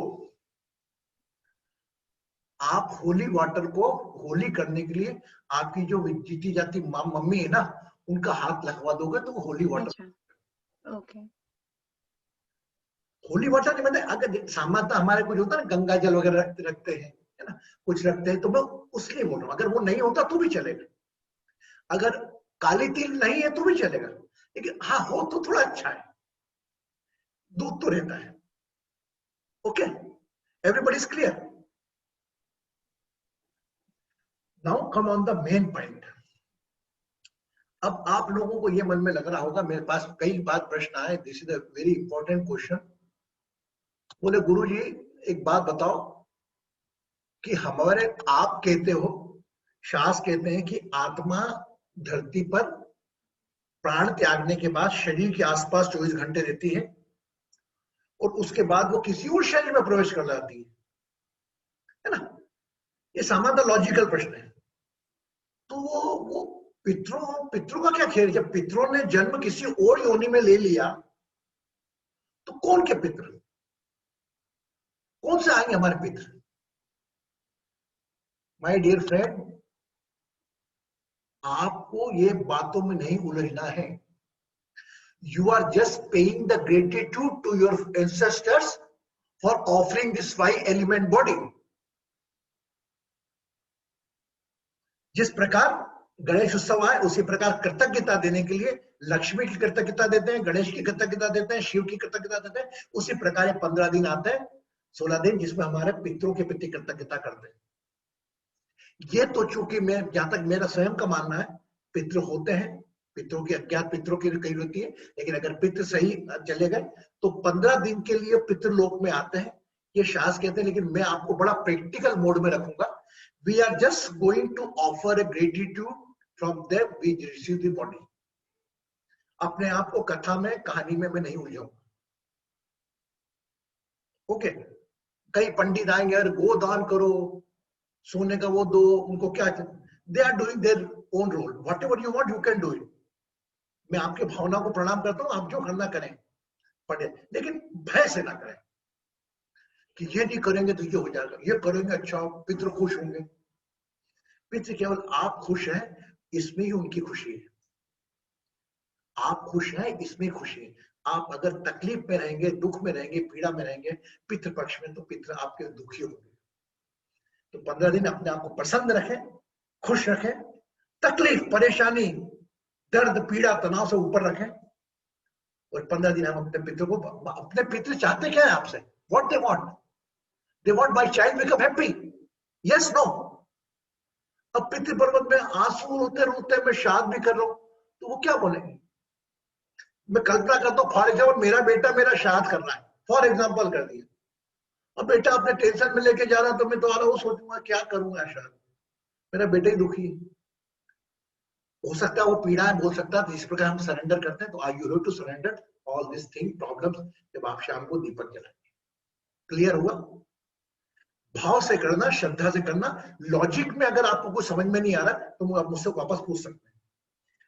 A: आप होली वाटर को होली करने के लिए आपकी जो जीती जाती मम्मी है ना, उनका हाथ लगवा दोगे तो वो होली वाटर।
F: अच्छा, ओके।
A: होली वाटर के मतलब अगर सामान्यतः हमारे कुछ होता है ना, गंगा जल वगैरह रखते हैं, है ना, कुछ रखते हैं, तो मैं उसलिए बोल रहा हूँ, अगर वो नहीं होता तो भी चलेगा, अगर काली तिल नहीं है तो भी चलेगा, लेकिन हाँ हो तो थोड़ा अच्छा है, दूध तो रहता है। Okay, everybody is clear? Now come on the main point. अब आप लोगों को ये मन में लग रहा होगा, मेरे पास कई बार प्रश्न आए, this is a very important question. बोले गुरुजी एक बात बताओ कि हमारे आप कहते हो, शास्त्र कहते हैं कि आत्मा धरती पर प्राण त्यागने के बाद शरीर के आसपास 24 घंटे रहती है और उसके बाद वो किसी और शरीर में प्रवेश कर जाती है ना। ये सामान्य लॉजिकल प्रश्न है। तो वो पितरों का क्या खेल? जब पितरों ने जन्म किसी और योनि में ले लिया तो कौन के पितर? कौन से आएंगे हमारे पितृ? माय डियर फ्रेंड, आपको ये बातों में नहीं उलझना है. You are just paying the gratitude to your ancestors for offering this 5-element body. जिस प्रकार गणेश उत्सव आए उसी प्रकार कृतज्ञता देने के लिए लक्ष्मी की कृतज्ञता देते हैं, गणेश की कृतज्ञता देते हैं, शिव की कृतज्ञता देते हैं. उसी प्रकार ये 15 दिन आते हैं, 16 दिन, जिसमें हमारे पितरों के प्रति कृतज्ञता करते हैं. ये तो चूंकि मैं, जहां तक मेरा स्वयं का मानना है, पितृ होते हैं, पितरों की अज्ञात पितरों की कई होती है, लेकिन अगर पितृ सही चले गए तो 15 दिन के लिए पितृलोक में आते हैं, ये शास्त्र कहते हैं. लेकिन मैं आपको बड़ा प्रैक्टिकल मोड में रखूंगा. We are just going to offer a gratitude from them we receive the body. अपने आप को कथा में, कहानी में मैं नहीं उलझाऊंगा. ओके. कई पंडित आएंगे और गोदान करो, सोने का वो दो, उनको क्या, they are doing their own role. Whatever you want you can do it. मैं आपके भावना को प्रणाम करता हूं, आप जो करना करें, पढ़े, लेकिन भय से ना करें कि ये नहीं करेंगे तो ये हो जाएगा, ये करेंगे अच्छा पितृ खुश होंगे. पितृ केवल आप खुश हैं इसमें ही उनकी खुशी है. आप खुश हैं इसमें खुशी है. आप अगर तकलीफ में रहेंगे, दुख में रहेंगे, पीड़ा में रहेंगे पितृ पक्ष में, तो पितृ आपके दुखी होंगे. तो 15 दिन अपने आप को प्रसन्न रखें, खुश रखें, तकलीफ, परेशानी, दर्द, पीड़ा, तनाव से ऊपर रखें. और 15 दिन हम अपने पितृ को, अपने पितृ चाहते क्या है आपसे? What they want? They want my child become happy. Yes, no? अब पितृ पर्वत में आंसू रोते रोते मैं श्राद्ध भी कर रहा हूं, तो वो क्या बोलेंगे? मैं कल्पना करता हूं, फॉर एग्जाम्पल मेरा बेटा मेरा श्राद्ध कर रहा है, फॉर एग्जाम्पल कर दिया. अब बेटा अपने टेंशन में लेके जा रहा, तो मैं तो आ रहा हूं, सोचूंगा क्या करूंगा श्राद्ध, मेरा बेटा ही दुखी है. हो सकता है वो पीड़ा है, बोल सकता है. इस प्रकार हम सरेंडर करते हैं. तो I you have to surrender all this thing, problems, जब आप शाम को दीपक जलाएंगे. क्लियर हुआ? भाव से करना, श्रद्धा से करना. लॉजिक में अगर आपको कुछ समझ में नहीं आ रहा तो आप मुझसे वापस पूछ सकते हैं.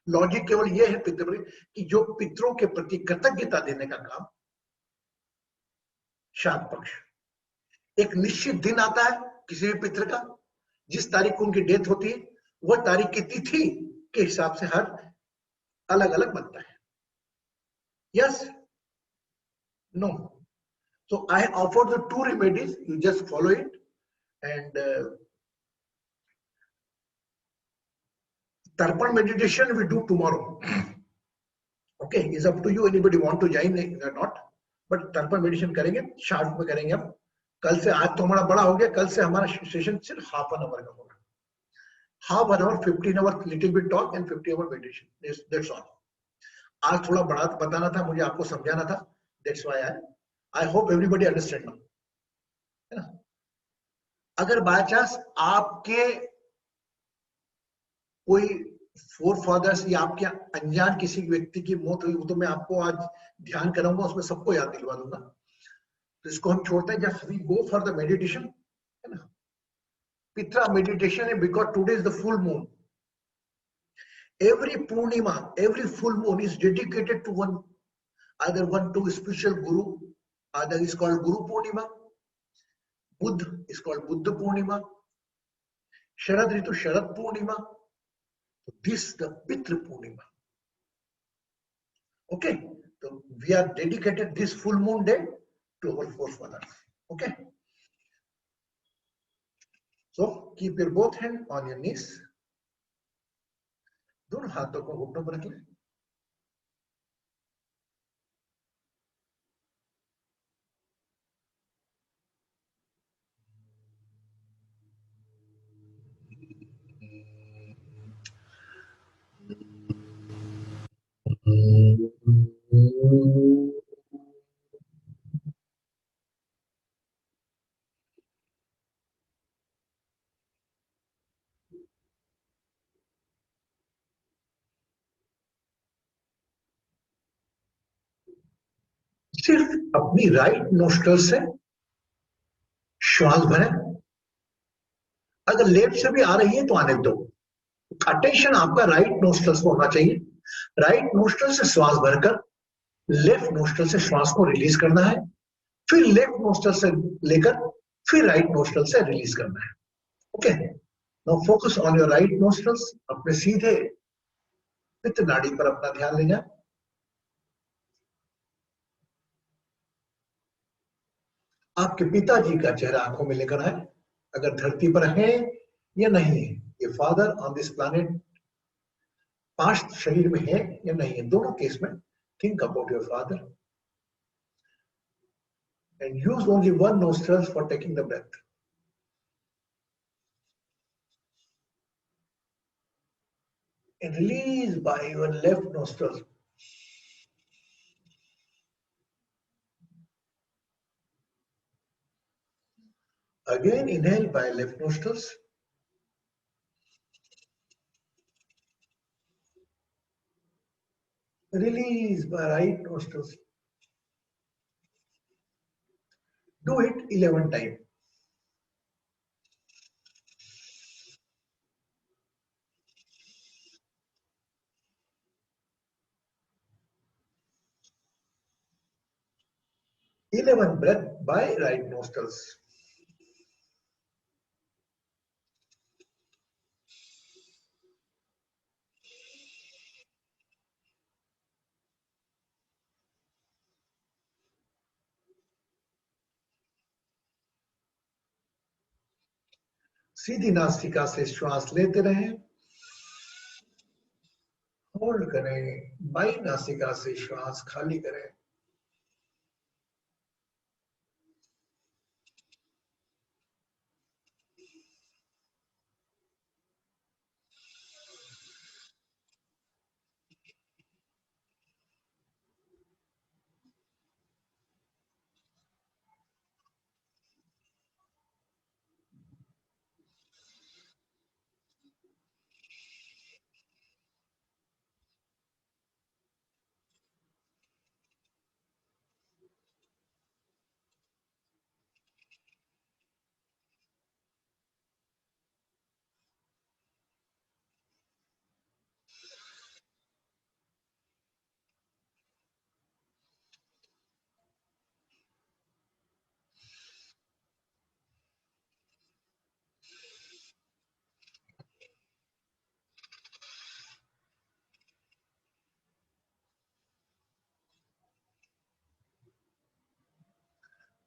A: लॉजिक केवल ये है पितृ कि जो पितरों के प्रति कृतज्ञता देने का काम, श्राद्ध पक्ष, एक निश्चित दिन आता है किसी भी पितृ का, जिस तारीख को उनकी डेथ होती है, वह तारीख की तिथि के हिसाब से हर अलग अलग बनता है. Yes, no? So I offer the 2 remedies. You just follow it, and Tarpan meditation we do tomorrow. Okay, it's up to you. Anybody want to join or not? But Tarpan meditation करेंगे, शार्ट में करेंगे हम. कल से, आज तो हमारा बड़ा हो गया, कल से हमारा सेशन सिर्फ ½ an hour का होगा. ½ an hour, 15 hours little bit talk and 50 hour meditation. That's all. आज थोड़ा बड़ा बताना था, मुझे आपको समझाना था. That's why I hope everybody understand now. है ना? अगर बाय चांस आपके कोई फोर फादर्स या आपके अनजान किसी व्यक्ति की मौत हुई, तो मैं आपको आज ध्यान कराऊंगा, उसमें सबको याद दिलवा दूंगा. तो इसको हम छोड़ते हैं. Just we go for the meditation, है ना? पितृ मेडिटेशन है because today is the full moon. Every Purnima, every full moon is dedicated to either one to spiritual guru. Either is called Guru Purnima, Buddha is called Buddha Purnima, Sharad Ritu Sharad Purnima. This the Pitru Purnima. Okay, so we are dedicated this full moon day to our forefathers. Okay, so keep your both hands on your knees. दोनों हाथों को घुटनों पर रख लें. सिर्फ अपनी राइट नोस्ट्रल से श्वास भरें. अगर लेफ्ट से भी आ रही है तो आने दो. अटेंशन आपका राइट नोस्ट्रल को होना चाहिए. राइट नोस्ट्रल से श्वास भरकर लेफ्ट नोस्ट्रल से श्वास को रिलीज करना है. फिर लेफ्ट नोस्ट्रल से लेकर फिर राइट नोस्ट्रल से रिलीज करना है। Okay, now focus on your right nostrils. अपने सीधे पित्त नाड़ी पर अपना ध्यान ले जाए। आपके पिताजी का चेहरा आंखों में लेकर आए, अगर धरती पर है या नहीं है। ये father on this planet past शरीर में है या नहीं है, दोनों केस में think about your father and use only one nostril for taking the breath. And release by your left nostril. Again, inhale by left nostrils. Release by right nostrils. Do it 11 times. Breath by right nostrils. सीधी नासिका से श्वास लेते रहें, होल्ड करें, बाई नासिका से श्वास खाली करें।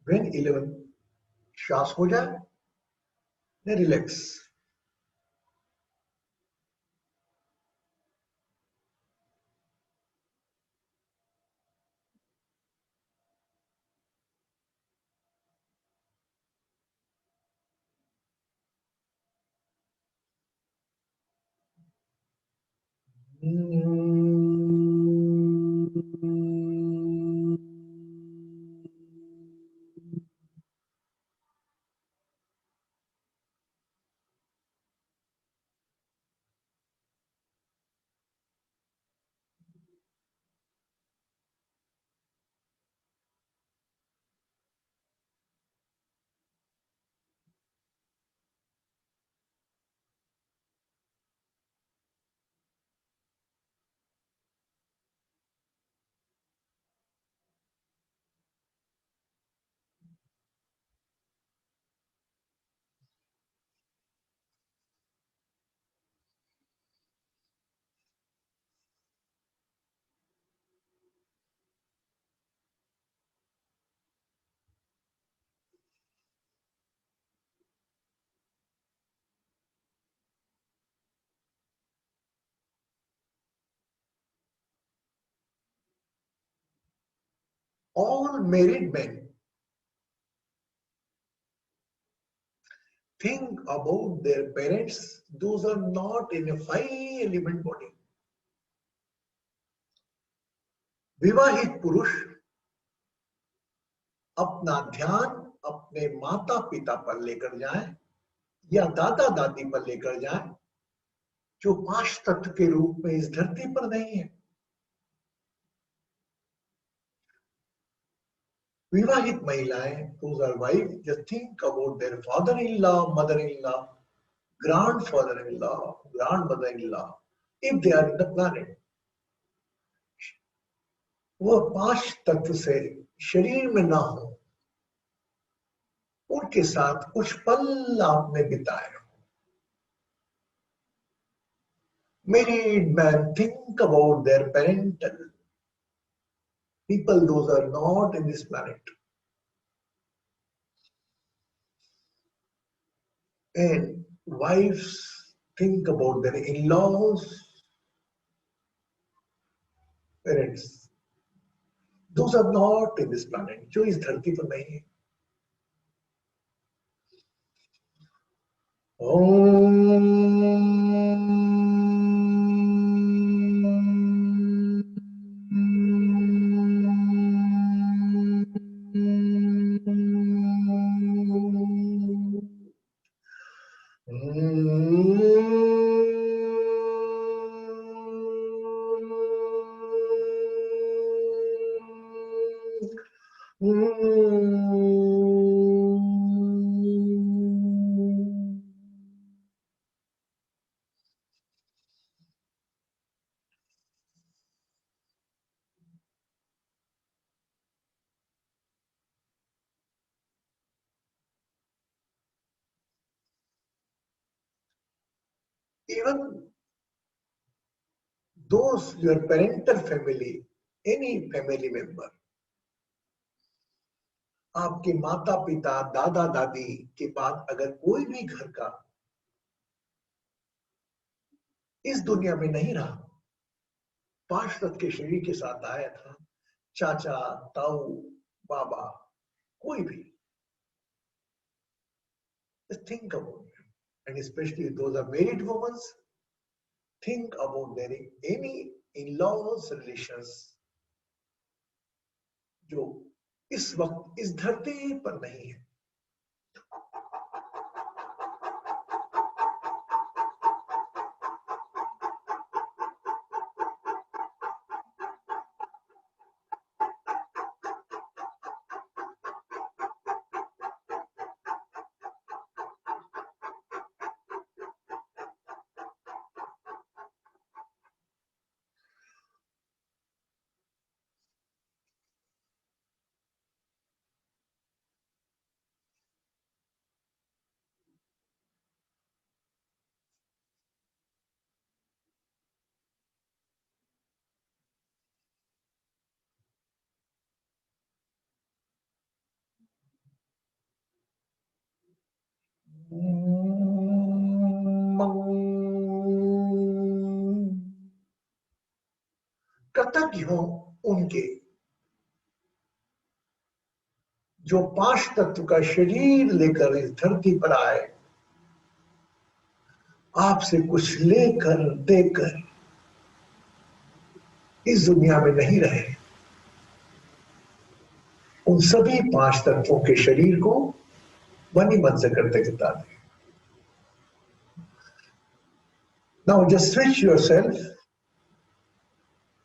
A: When 11 श्वास हो जाए, then relax. All married men think about their parents. Those are not in a 5-element body. विवाहित पुरुष अपना ध्यान अपने माता पिता पर लेकर जाएं या दादा दादी पर लेकर जाएं, जो 5 तत्व के रूप में इस धरती पर नहीं है। विवाहित महिलाएं, those are wives, just think about their father-in-law, mother-in-law, grandfather-in-law, grandmother-in-law, if they are in the planet. वह 5 तत्व से शरीर में ना हो, उनके साथ कुछ पल आपने बिताए। Married men think about their parental people, those are not in this planet. And wives think about their in-laws, parents. Those are not in this planet. जो इस धरती पर नहीं है। Even those your parental family, any family member, आपके माता पिता दादा दादी के बाद अगर कोई भी घर का इस दुनिया में नहीं रहा, पार्षद के शरीर के साथ आया था, चाचा ताऊ बाबा कोई भी, just think about it. And especially those are married women, think about their any in-laws relations जो इस वक्त इस धरती पर नहीं है। कृतज्ञ हो उनके जो 5 तत्व का शरीर लेकर इस धरती पर आए, आपसे कुछ लेकर देकर इस दुनिया में नहीं रहे। उन सभी 5 तत्वों के शरीर को वनी मन से कृतज्ञता दें। Now just switch yourself.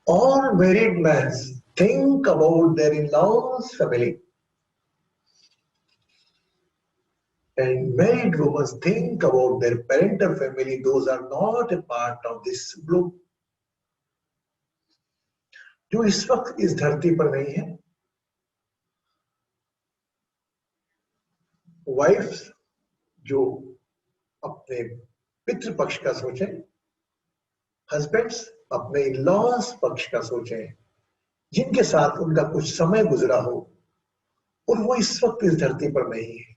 A: All married men think about their in-laws family. And married women think about their parental family. Those are not a part of this group. जो इस वक्त इस धरती पर नहीं है। वाइफ्स जो अपने पितृ पक्ष का सोचें, हस्बैंड्स अपने इन-लॉज पक्ष का सोचें, जिनके साथ उनका कुछ समय गुजरा हो और वो इस वक्त इस धरती पर नहीं है।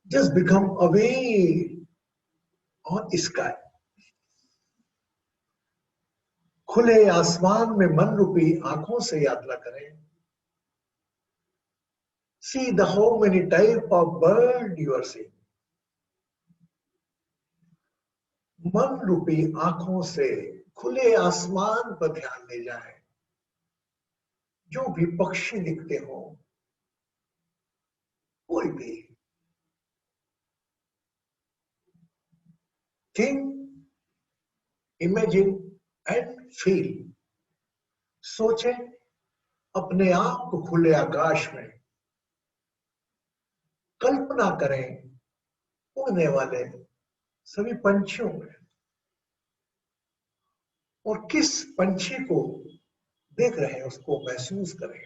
A: Just become away on sky. खुले आसमान में मन रूपी आंखों से यात्रा करें. See the how many type of bird you are seeing. मन रूपी आंखों से खुले आसमान पर ध्यान ले जाएं. जो भी पक्षी दिखते हो, कोई भी, think, imagine and feel. सोचें अपने आप को खुले आकाश में, कल्पना करें उड़ने वाले सभी पंछियों में, और किस पंछी को देख रहे हैं उसको महसूस करें.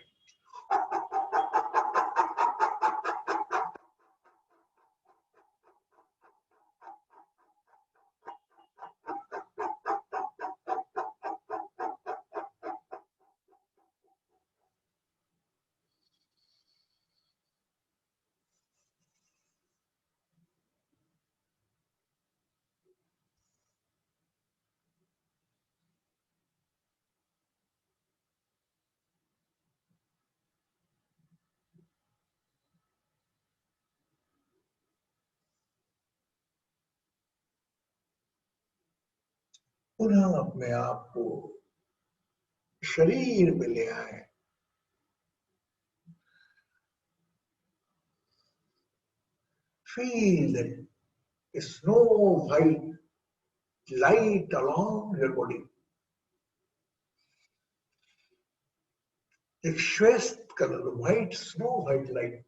A: पुनः अपने आप को शरीर में ले आए. Feel the snow white light along your body. एक श्वेत colour, white snow white light.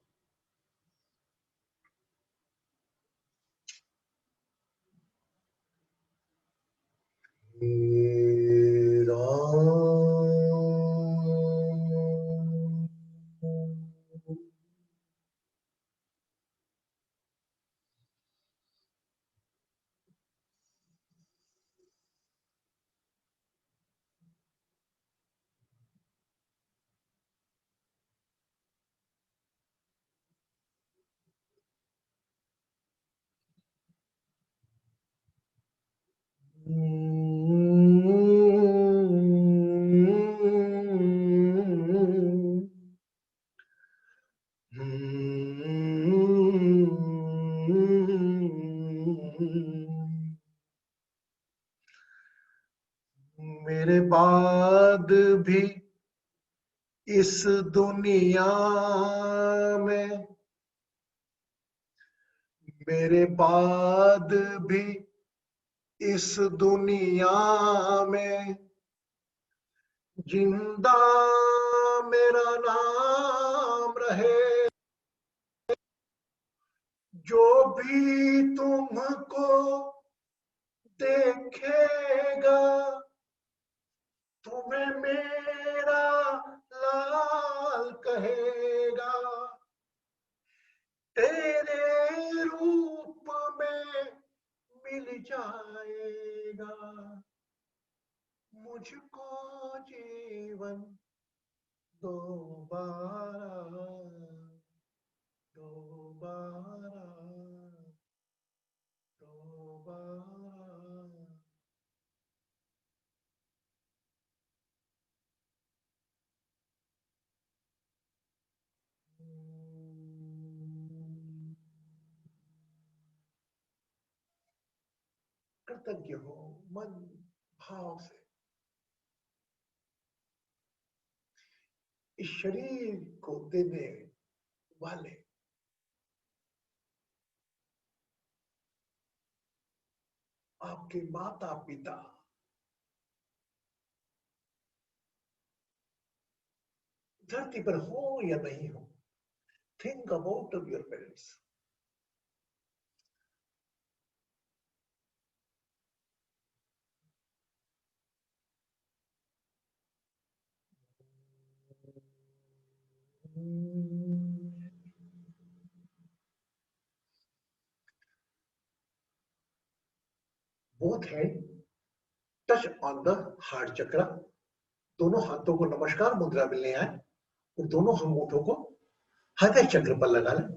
A: मेरे बाद भी इस दुनिया में, मेरे बाद भी इस दुनिया में जिंदा मेरा नाम रहे. जो भी तुमको देखेगा तुम्हें मेरा लाल कहेगा. तेरे रूप में मिल जाएगा मुझको जीवन दोबारा, दोबारा, दोबारा. कृतज्ञ हो मन भाव से. इस शरीर को देने वाले आपके माता पिता, धरती पर हो या नहीं हो, think about your parents. Both hand touch on the heart चक्र. दोनों हाथों को नमस्कार मुद्रा में ले आए और दोनों अंगूठों को हृदय चक्र पर लगा लें.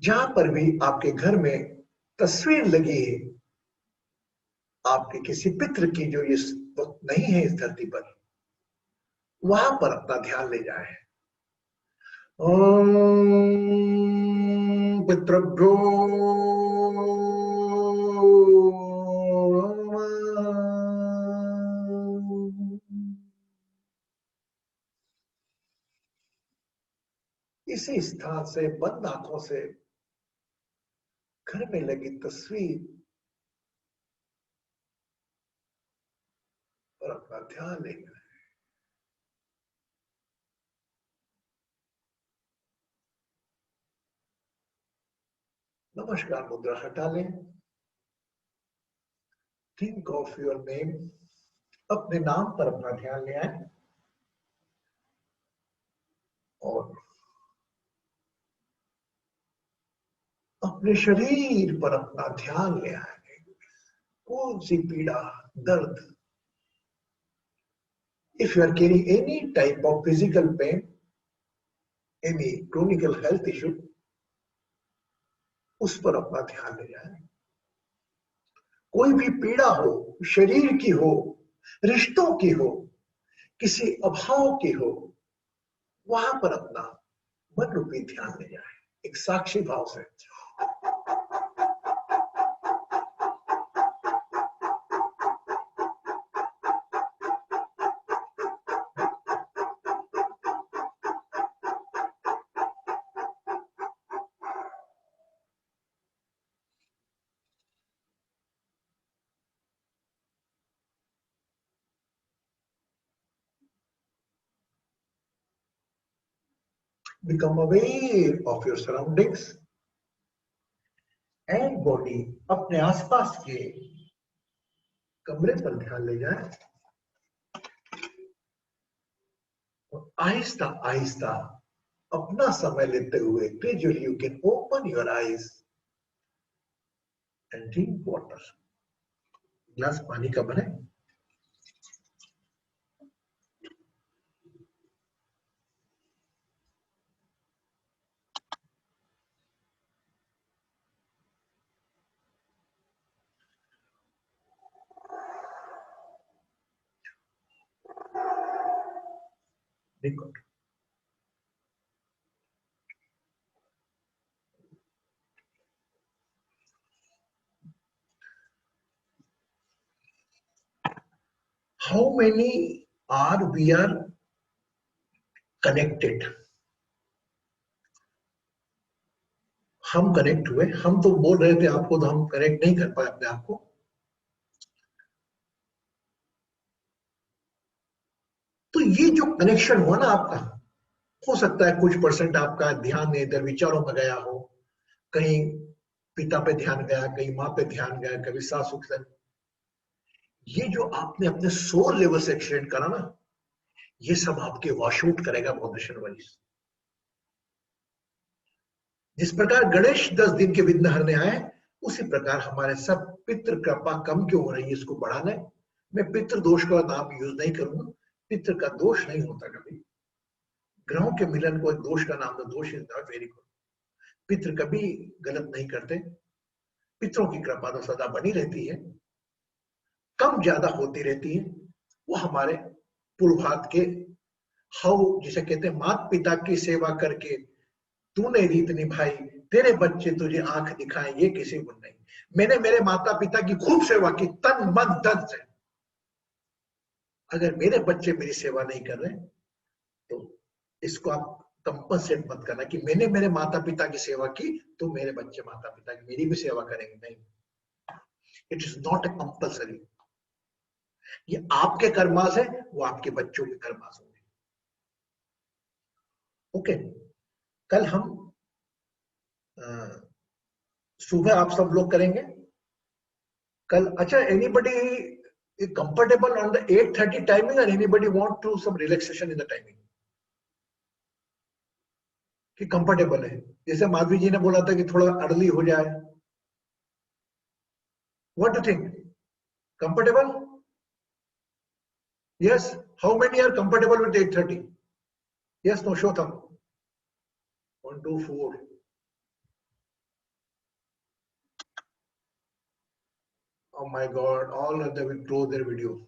A: जहां पर भी आपके घर में तस्वीर लगी है आपके किसी पितृ की जो इस वक्त नहीं है इस धरती पर, वहां पर अपना ध्यान ले जाए। ओम पितृभ्यो इसी स्थान से बंद आंखों से घर में लगी तस्वीर पर अपना ध्यान लेंगे। नमस्कार मुद्रा हटा लें। थिंक ऑफ योर नेम, अपने नाम पर अपना ध्यान ले आए और अपने शरीर पर अपना ध्यान ले आए। कौन सी पीड़ा, दर्द, if you are carrying any type of physical pain, any chronic health issue, उस पर अपना ध्यान ले जाए। कोई भी पीड़ा हो, शरीर की हो, रिश्तों की हो, किसी अभाव की हो, वहां पर अपना मन रूपी ध्यान ले जाए एक साक्षी भाव से। Become aware of your surroundings and body। अपने आसपास के कमरे पर ध्यान ले जाए और आहिस्ता आहिस्ता अपना समय लेते हुए gradually you can open your eyes and drink water। गिलास पानी का भरें। देखो how many are we are connected। हम कनेक्ट हुए, हम तो बोल रहे थे आपको, तो हम कनेक्ट नहीं कर पाए अपने आप को। तो ये जो कनेक्शन हुआ ना आपका, हो सकता है कुछ परसेंट आपका ध्यान इधर विचारों में गया हो, कहीं पिता पे ध्यान गया, कहीं माँ पे ध्यान गया, कभी सासू के। ये जो आपने अपने सोल लेवल से एक्सटेंड करा ना, ये सब आपके वॉश आउट करेगा फाउंडेशन वाइज। जिस प्रकार गणेश 10 दिन के विघ्न हरने आए, उसी प्रकार हमारे सब पितृ कृपा कम क्यों हो रही है, इसको बढ़ाना है। मैं पितृ दोष का नाम यूज नहीं करूंगा, पितृ का दोष नहीं होता कभी। ग्रहों के मिलन को दोष का नाम, तो दोष इज नॉट वेरी गुड। पितृ कभी गलत नहीं करते, पितरों की कृपा तो सदा बनी रहती है, कम ज्यादा होती रहती है। वो हमारे पूर्वाध के हाउ, जिसे कहते हैं माता पिता की सेवा करके तूने रीत निभाई, तेरे बच्चे तुझे आंख दिखाए, ये किसी गुण नहीं। मैंने मेरे माता पिता की खूब सेवा की, तन मन धन से। अगर मेरे बच्चे मेरी सेवा नहीं कर रहे तो इसको आप कंपनसेट मत करना कि मैंने मेरे माता पिता की सेवा की तो मेरे बच्चे माता पिता की मेरी भी सेवा करेंगे। नहीं, it is not a compulsory. ये आपके कर्मास है, वो आपके बच्चों के कर्मास होंगे। ओके, कल हम सुबह आप सब लोग करेंगे कल। अच्छा, anybody comfortable on the 8:30 timing और anybody want to some relaxation in the timing? कि कंफर्टेबल है, जैसे माधवी जी ने बोला था कि थोड़ा अर्ली हो जाए। What do think? Comfortable? Yes. How many are comfortable with 8:30? Yes, no, show them. 1 2 4 Oh my God, all of them will close their video.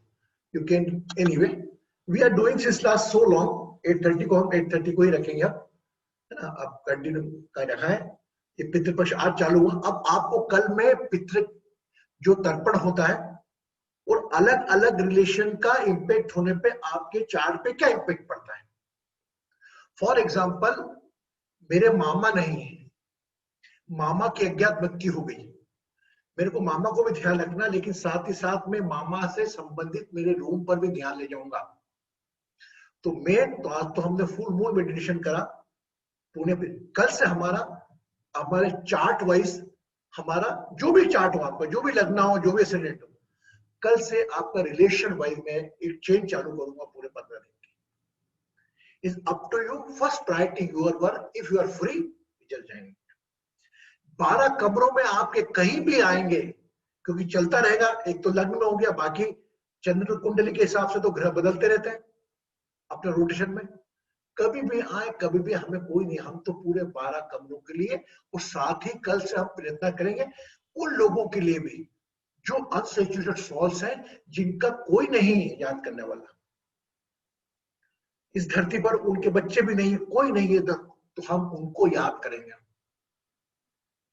A: You can, anyway, we are doing since last so long, 8:30 को हम 8:30 को ही रखेंगे अब, है ना? अब कंटिन्यू कर रखा है, ये पितृपक्ष आज चालू हुआ। अब आपको कल में पितृ जो तर्पण होता है और अलग अलग रिलेशन का इम्पैक्ट होने पे आपके चार्ट पे क्या इम्पैक्ट पड़ता है। फॉर एग्जाम्पल, मेरे मामा नहीं है, मामा की अज्ञात मृत्यु हो गई, मेरे को मामा को भी ध्यान रखना, लेकिन साथ ही साथ में मामा से संबंधित मेरे रूम पर भी ध्यान ले जाऊंगा। तो आज तो हमने फुल मून मेडिटेशन करा पुणे पे, कल से हमारे चार्ट वाइज, हमारा जो भी चार्ट हो, आपका जो भी लगना हो, जो भी एसेंडेंट हो, कल से आपका रिलेशन वाइज में एक चेंज चालू करूंगा पूरे 15 दिन की। Is up to you, first priority your work, if you are free चल जाएंगे। 12 कमरों में आपके कहीं भी आएंगे, क्योंकि चलता रहेगा, एक तो लग्न में हो गया, बाकी चंद्र कुंडली के हिसाब से तो ग्रह बदलते रहते हैं अपने रोटेशन में, कभी भी आए कभी भी, हमें कोई नहीं, हम तो पूरे 12 कमरों के लिए, और साथ ही कल से हम प्रयत्न करेंगे उन लोगों के लिए भी जो अनसेचुरेटेड सोल्स हैं, जिनका कोई नहीं है याद करने वाला इस धरती पर, उनके बच्चे भी नहीं है, कोई नहीं है, तो हम उनको याद करेंगे।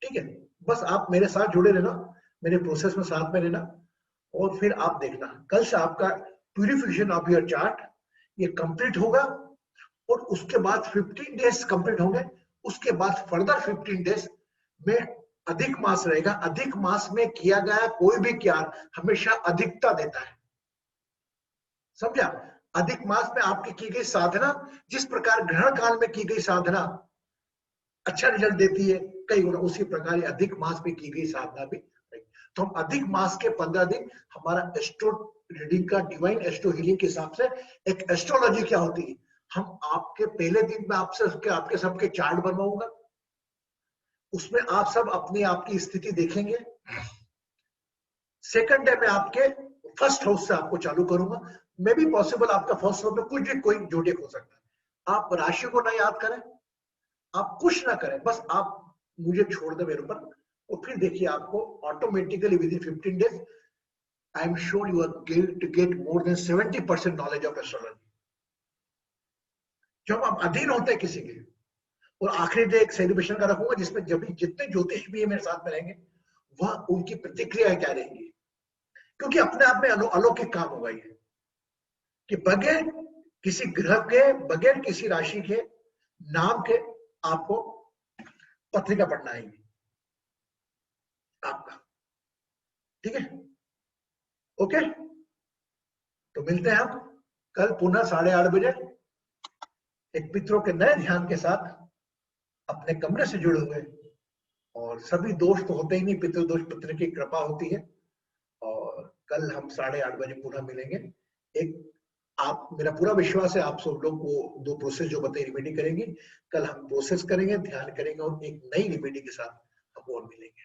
A: ठीक है, बस आप मेरे साथ जुड़े रहना, मेरे प्रोसेस में साथ में रहना, और फिर आप देखना कल से आपका प्यूरिफिकेशन ऑफ योर चार्ट ये कंप्लीट होगा, और उसके बाद 15 डेज कंप्लीट होंगे, उसके बाद फर्दर 15 डेज में अधिक मास रहेगा। अधिक मास में किया गया कोई भी ज्ञान हमेशा अधिकता देता है, समझा? अधिक मास में आपकी की गई साधना, जिस प्रकार ग्रहण काल में की गई साधना अच्छा रिजल्ट देती है कई गुना, उसी प्रकार अधिक मास में की गई साधना भी। तो हम अधिक मास के 15 दिन हमारा एस्ट्रो रीडिंग का, डिवाइन एस्ट्रो हीलिंग के हिसाब से, एक एस्ट्रोलॉजी क्या होती है, हम आपके पहले दिन में आपके सबके चार्ट बनवाऊंगा, उसमें आप सब अपनी आपकी स्थिति देखेंगे। सेकंड डे में आपके फर्स्ट हाउस से आपको चालू करूंगा, मे भी पॉसिबल आपका फर्स्ट हाउस में कुछ भी कोई जोड़ेक हो सकता है। आप राशि को ना याद करें, आप कुछ ना करें, बस आप मुझे छोड़ दे मेरे ऊपर, और फिर देखिए आपको automatically within 15 days I am sure you are going to get more than 70% knowledge of astrology. जब आप अधीन होते हैं किसी के, और आखिरी डे एक सेलिब्रेशन का रखूंगा, जिसमें जब जितने ज्योतिष भी मेरे साथ में रहेंगे, वह उनकी प्रतिक्रिया क्या रहेंगी, क्योंकि अपने आप में अलौकिक काम होगा ये, कि बगैर किसी ग्रह के, बगैर किसी राशि के नाम के आपको पत्रिका पढ़ना आएगी आपका। ठीक है, ओके, तो मिलते हैं हम कल पुनः 8:30 बजे एक पितरों के नए ध्यान के साथ, अपने कमरे से जुड़े हुए, और सभी दोष तो होते ही नहीं, पितृदोष पितृ की कृपा होती है। और कल हम 8:30 बजे पुनः मिलेंगे। एक आप, मेरा पूरा विश्वास है आप सब लोग को 2 प्रोसेस जो बताए रिमेडी करेंगे, कल हम प्रोसेस करेंगे, ध्यान करेंगे, और एक नई रिमेडी के साथ हम और मिलेंगे।